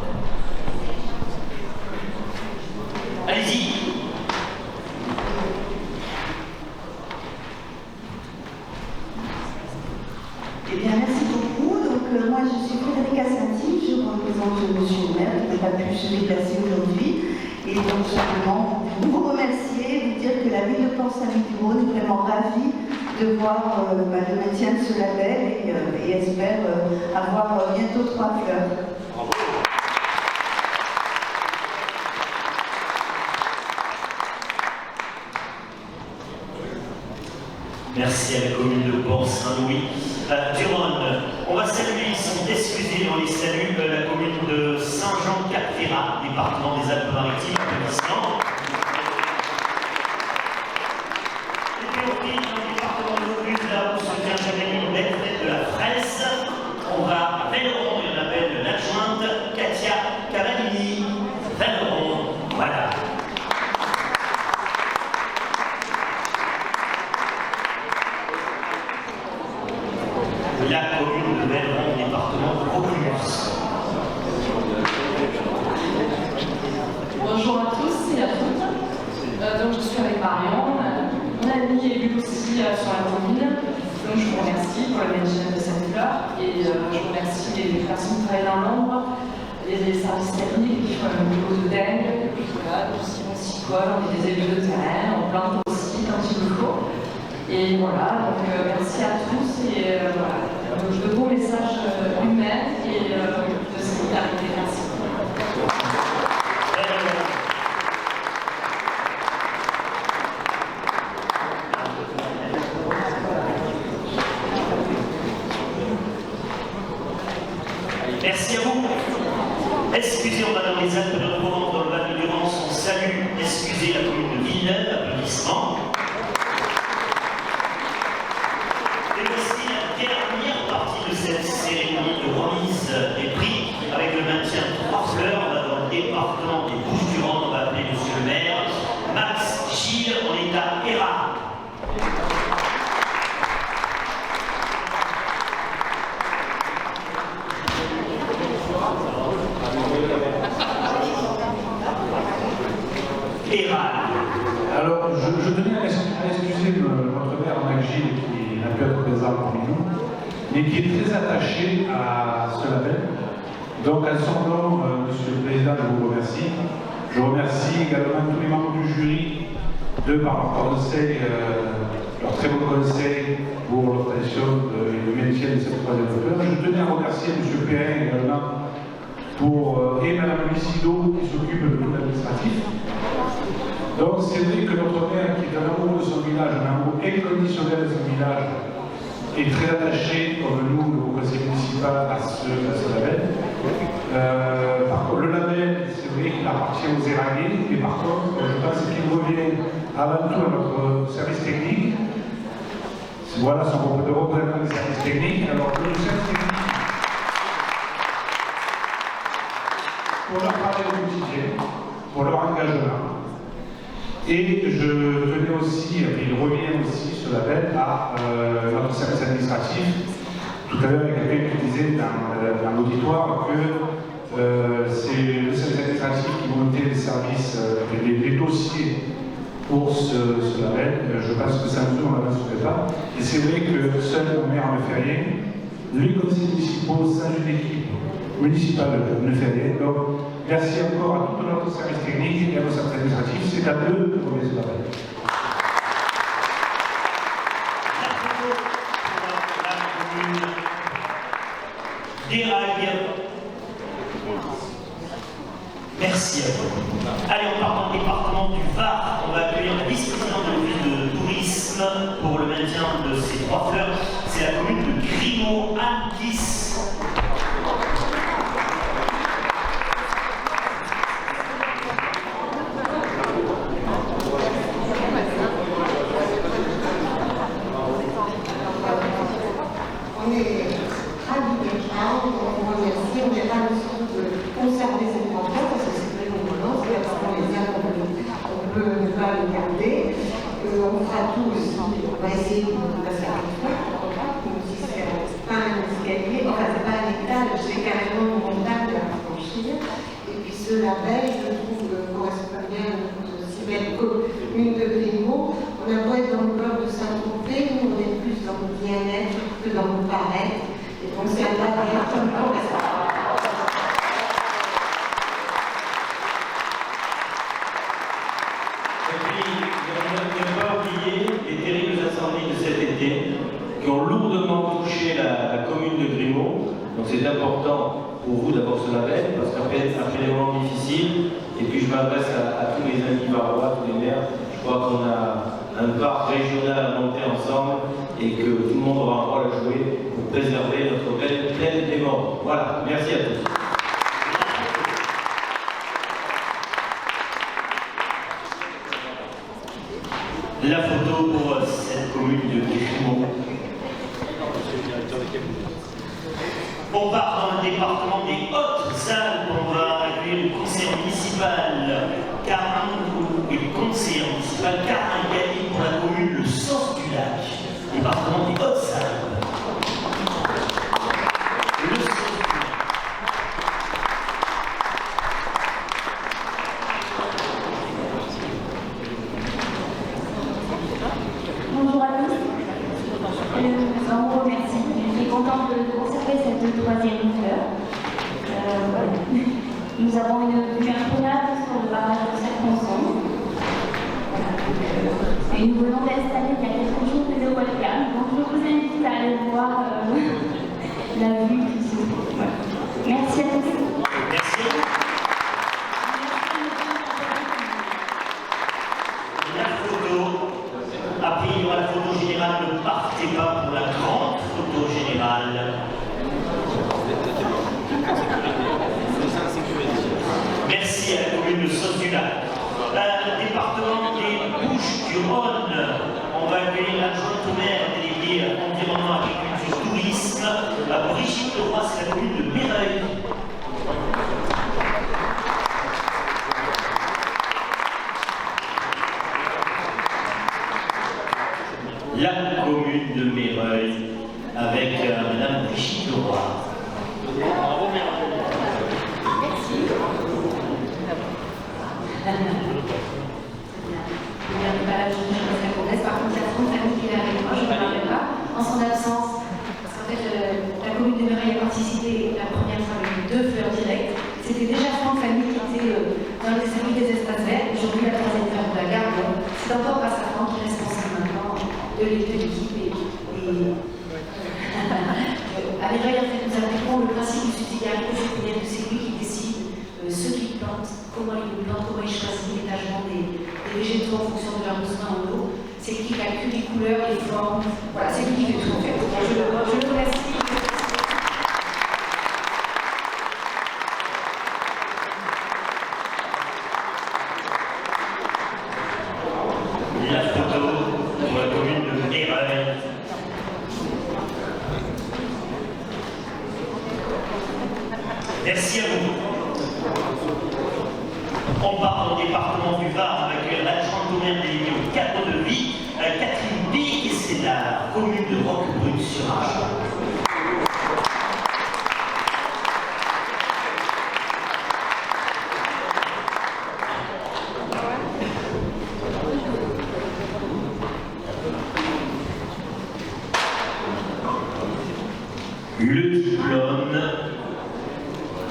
Allez-y. Eh bien, merci beaucoup. Donc, moi, je suis Frédérica Santi, je représente Monsieur le maire qui n'a pas pu se déplacer aujourd'hui. Et donc, simplement, vous remercier, vous dire que la ville de Port-Saint-Louis-du-Rhône est vraiment ravie de voir le maintien de ce label et espère avoir bientôt 3 fleurs. Merci à la commune de Port-Saint-Louis. Du Rhône, on va saluer, ils sont excusés dans les saluts, la commune de Saint-Jean-Cap-Ferrat, département des Alpes-Maritimes, applaudissements. Et puis on dit dans le département de l'Aude, là où se tient chaque année une belle fête de la fraise, on va à Velleron, et on appelle l'adjointe Katia Cavallini. Velleron, voilà. La commune de Velleron, département de Vaucluse. Bonjour à tous et à toutes. Donc je suis avec Marion, mon amie élue aussi sur la commune. Donc je vous remercie pour le maintien de cette fleur et je remercie les personnes qui travaillent dans l'ombre, les services techniques qui font un boulot de dingue. Voilà, aussi on s'y colle, on est des élus de terrain, on plante aussi quand il le faut. Et voilà, donc merci à tous et voilà, de beaux messages humains et de solidarité. Merci. Merci à vous. Excusez, on va dans les Alpes de Provence, dans le Val de Durance, on salue, excusez la commune de Villeneuve, applaudissements. Et voici la dernière partie de cette cérémonie de remise des prix, avec le maintien de 3 fleurs. On va dans le département des Bouches-du-Rhône, on va appeler monsieur le maire, Max Gilles, en état ERA. Alors, je tenais à excuser votre maire Max Gilles qui n'a pu être présent parmi nous, mais qui est très attaché à ce label. Donc, à son nom, Monsieur le Président, je vous remercie. Je remercie également tous les membres du jury par leur conseil, leur très bon conseil pour l'obtention et le maintien de cette 3e fleur. Je tenais à remercier Monsieur Perrin également et Mme Lucido qui s'occupe de tout l'administratif. Donc c'est vrai que notre maire, qui est un amoureux de son village, un amour inconditionnel de son village, est très attaché, comme nous, le conseil municipal, à ce label. Par contre, le label, c'est vrai qu'il appartient aux éradiés, mais par contre, je pense qu'il revient avant tout à notre service technique. Voilà son représentant des services techniques. Alors, le service technique entier pour leur engagement. Et je tenais aussi, il revient aussi ce label à notre service administratif. Tout à l'heure, il y a quelqu'un qui disait dans l'auditoire que c'est le service administratif qui montait les services, les dossiers pour ce label. Je pense que ça nous on ne pas. Et c'est vrai que seul le maire ne fait rien. Les conseils municipaux, sans une équipe municipale, ne fait rien. Donc, merci encore à tout notre service technique et à nos services administratifs. C'est à eux de trouver ce label. Merci à vous. Allez, on part dans le département du Var. On va accueillir la vice-présidente de l'office de tourisme pour le maintien de ces 3 fleurs. C'est la commune de Grimaud, Anne-Guis. On est ravis d'être là, on remercie, on n'est pas le souci de conserver cette rencontre parce que c'est très compétent, c'est parce qu'on les a, on peut ne pas les garder. On fera tous, on va essayer de la faire comme si c'est pas un escalier, enfin c'est pas un étage, c'est carrément une montagne à franchir. Et puis ce label, je trouve, correspond bien à notre si belle commune de Grimaud. On a beau être dans le bloc de Saint-Tropez, nous on est plus dans le bien-être que dans le paraître. Et donc c'est un label comme correspond. Les terribles incendies de cet été qui ont lourdement touché la commune de Grimaud. Donc c'est important pour vous d'avoir ce label parce qu'après des moments difficiles, et puis je m'adresse à tous les amis varois, tous les maires, je crois qu'on a un parc régional à monter ensemble et que tout le monde aura un rôle à jouer pour préserver notre belle plaine des morts. Voilà, merci à tous. La photo pour cette commune de Grimaud. On part dans le département des Hautes-Alpes, on va accueillir le conseil municipal Carin Galli pour la commune Le Sens du Lac, département des Hautes-Alpes. Le Sens du Lac. Bonjour à tous. Je vous remercie. Je suis contente de conserver cette 3e fleur. Nous avons une vue incroyable sur le barrage de Saint-Ponson. Et nous venons d'installer il y a quelques jours le webcam. Donc je vous invite à aller voir la vue qui se trouve. Voilà. Merci à tous. Merci. La photo. Après, il y aura la photo générale. Ne partez pas pour la grande photo générale. Merci à la commune de Saut-du-Lac. Département des Bouches-du-Rhône, on va accueillir l'adjointe au maire délégué environnement, agriculture, tourisme. Brigitte Leroy, c'est la commune de Mireuil. La commune de Mireuil avec Madame Brigitte Leroy. Bravo Mireuil. Merci. Par contre, la grande famille qui est avec moi, je ne parlerai pas en son absence. Parce qu'en fait, la commune de Mireuil a participé la première fois avec 2 fleurs directes. C'était déjà Franck Famille qui était dans les services des espaces verts. Aujourd'hui, la 3e fleur de la garde. C'est encore grâce à Franck qui est responsable maintenant de l'équipe. À Mireuil, en fait, nous appliquons le principe de subsidiarité, c'est-à-dire que c'est lui qui décide ce qu'il plante, comment il le plante, comment il choisit l'étagement des végétaux en fonction de leurs besoins en eau. C'est lui qui calcule les couleurs, les formes. Voilà, c'est lui qui fait tout en fait. Je le remercie. La photo pour la commune de Mireuil. Merci à vous. On part au département du Var avec l'adjointe au maire délégué au cadre de vie, Catherine B. et c'est la commune de Roquebrune-sur-Argent. Le diplôme,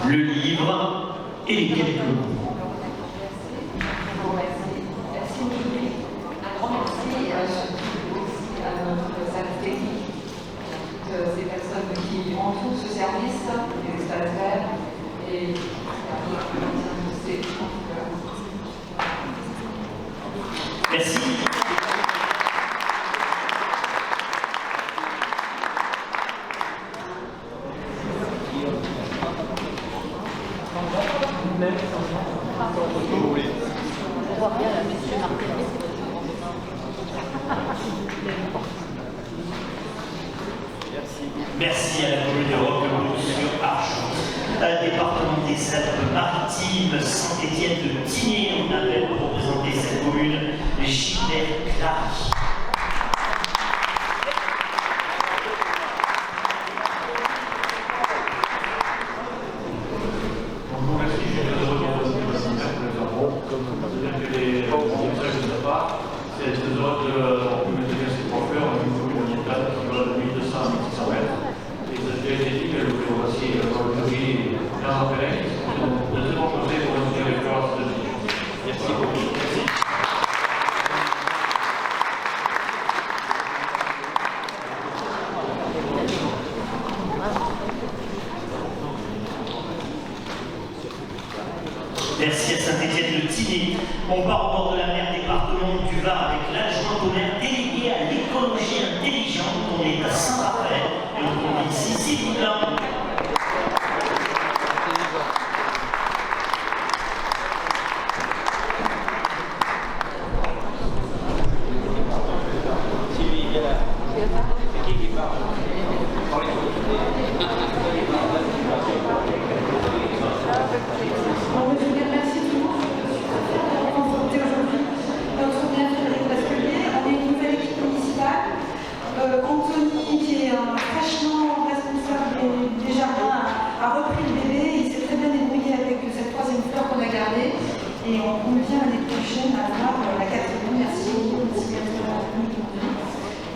le livre et les quelques mots. Merci aujourd'hui. Un grand merci aussi à notre service technique, toutes ces personnes qui entourent ce service, les experts et merci. Merci à la commune de Roquebrune-sur-Argent, département des Alpes-Maritimes, Saint-Étienne de Tigné. On appelle pour représenter cette commune Gilbert Clary. Bonjour, merci, je suis très heureux de vous remercier que les messages de sa part, c'est très heureux de maintenir ses coiffeurs dans une commune orientale qui va de 1200 à 1600 mètres. Et cette génétique, elle vous fait aussi aujourd'hui dans un pérenne. De très bons conseils pour maintenir les fleurs de vie. Merci beaucoup. Merci à Saint-Étienne de Tigné. On part au bord de la mer, département du Var, avec l'adjoint au maire délégué à l'écologie intelligente. On est à Saint-Raphaël et on trouve ici Sylvie Blanc. Anthony, qui est fraîchement responsable des jardins, a repris le bébé. Il s'est très bien débrouillé avec cette troisième fleur qu'on a gardée. Et on vient l'année prochaine à voir la quatrième. Merci beaucoup.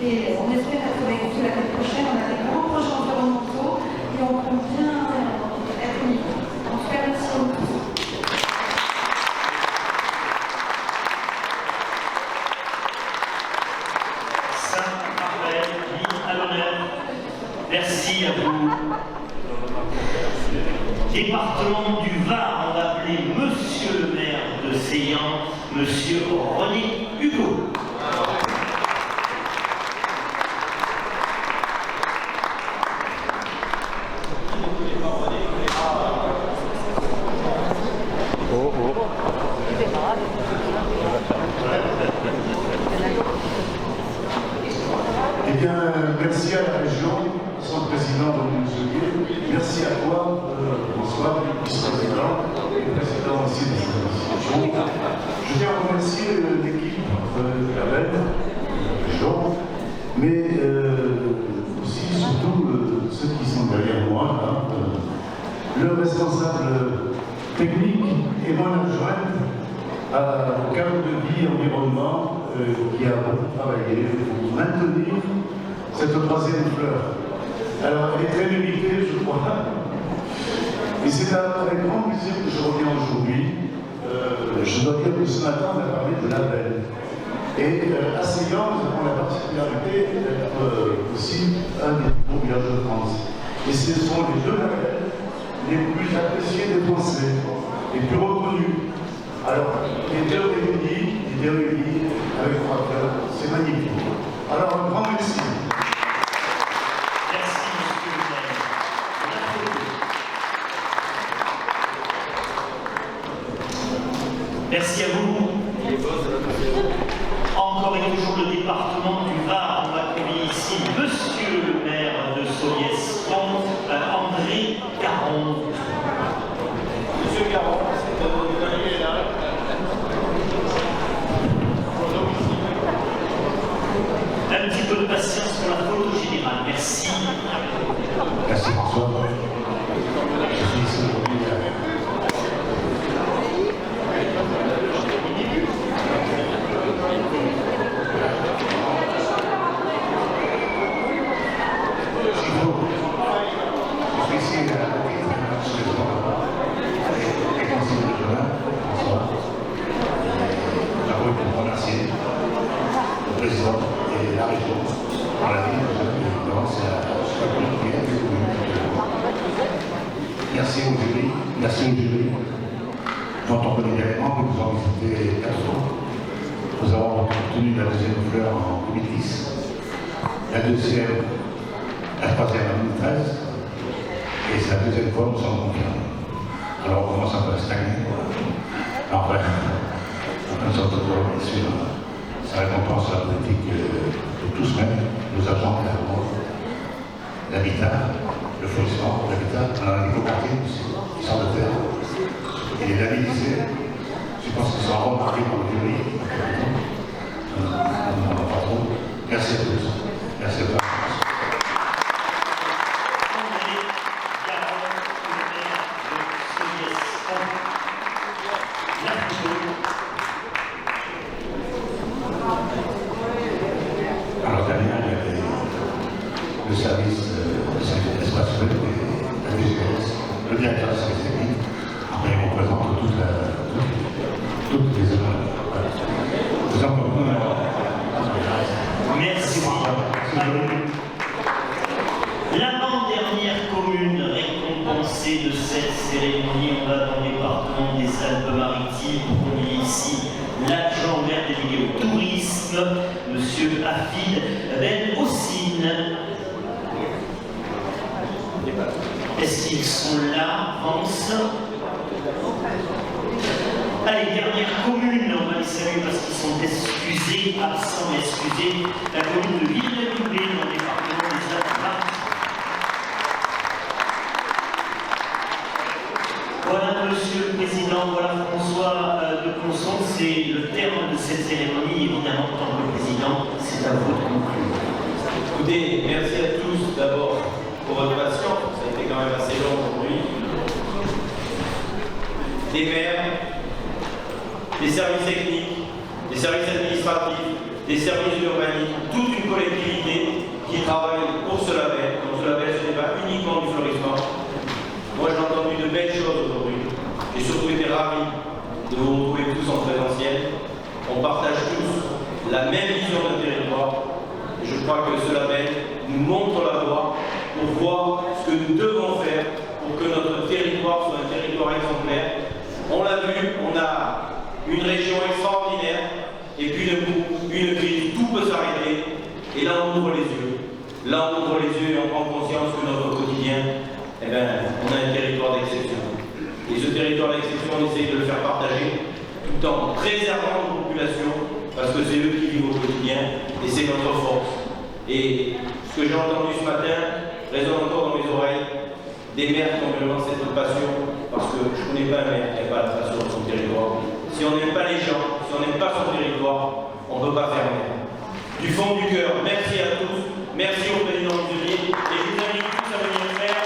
Et on espère être avec vous l'année prochaine. On a des grands projets environnementaux et on compte bien être au niveau. En tout cas, merci beaucoup. Merci à vous. Département du Var, on va appeler Monsieur le maire de Seillan, Monsieur René Hugo. Eh bien, merci à la région, son président Dominique Zoguet. Merci à toi, François, vice-président et président aussi des associations. Je tiens à remercier l'équipe de la belle, Jean, mais aussi, surtout, ceux qui sont derrière moi, là, le responsable technique et mon adjointe au cadre de vie environnement qui a beaucoup travaillé pour maintenir cette troisième fleur. Alors, elle est très méritée, je crois. Et c'est avec grand plaisir que je reviens aujourd'hui. Je dois dire que ce matin, on a parlé de label. Et à Seillan, nous avons la particularité d'être aussi un des plus beaux villages de France. Et ce sont les deux labels les plus appréciés des Français, les plus reconnus. Alors, les deux réunis avec trois fleurs, c'est magnifique. Alors, un grand merci. Merci à vous. Encore et toujours le département du Var, on va accueillir ici Monsieur le maire de Solliès-Pont, André Caron. Monsieur Caron, c'est de là. patience pour la photo générale. Merci. Merci François. Je suis ici aujourd'hui. Le président et la région, dans la ville, merci au jury, dont on connaît également que nous avons visité 4 fois. Nous avons obtenu la deuxième fleur en 2010, la deuxième, la troisième en 2013, et c'est la deuxième fois où nous sommes confiants. Alors on commence un peu à stagner. Enfin, nous sommes toujours sur sa récompense à la politique de tous mêmes, nos agents, l'habitat, le fleurissement, l'habitat, on a un nouveau quartier qui sort de terre. Il est labellisé, je pense qu'il sera remarqué par le jury. Merci à tous. Merci à tous. Alors derrière, il y avait le service de l'espace web et la DGS, le directeur de service technique. Après, il représente toutes les écoles. Nous avons merci. L'avant-dernière commune récompensée de cette cérémonie, on va dans le département des Alpes-Maritimes, on est ici l'adjoint maire délégué au tourisme, M. Hafid Ben Houssine. Est-ce qu'ils sont là, Vance? Allez, dernière commune, on va les saluer parce qu'ils sont excusés, absents et excusés. La commune de Ville-de-Doublé, dans le département des Alpes-Maritimes. Voilà, Monsieur le Président, voilà François de Conson, c'est le terme de cette cérémonie. Évidemment, en tant que Président, c'est à vous de conclure. Écoutez, merci à tous d'abord pour votre patience, ça a été quand même assez long aujourd'hui. Des maires, des services techniques, des services administratifs, des services d'urbanisme, toute une collectivité qui travaille pour ce label. Donc ce label, ce n'est pas uniquement du fleurissement. Moi, j'ai entendu de belles choses aujourd'hui. J'ai surtout été ravi de vous retrouver tous en présentiel. On partage tous la même vision d'un territoire. Et je crois que ce label nous montre la voie pour voir ce que nous devons faire pour que notre territoire soit un territoire exemplaire. On l'a vu, on a une région extraordinaire, et puis d'un coup, une crise, tout peut s'arrêter. Et là, on ouvre les yeux. Là, on ouvre les yeux et on prend conscience que notre quotidien, eh bien, on a un territoire d'exception. Et ce territoire d'exception, on essaye de le faire partager tout en préservant nos populations, parce que c'est eux qui vivent au quotidien, et c'est notre force. Et ce que j'ai entendu ce matin résonne encore dans mes oreilles, des maires qui ont vraiment cette passion, parce que je ne connais pas un maire qui n'a pas la passion de son territoire. Si on n'aime pas les gens, si on n'aime pas son territoire, on ne peut pas faire maire. Du fond du cœur, merci à tous, merci au président Muselier, et je vous invite tous à venir faire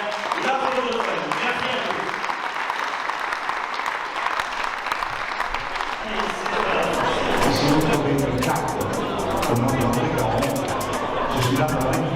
la photo de famille. Merci à tous. Si vous trouvez une carte, comment on dit, je suis là pour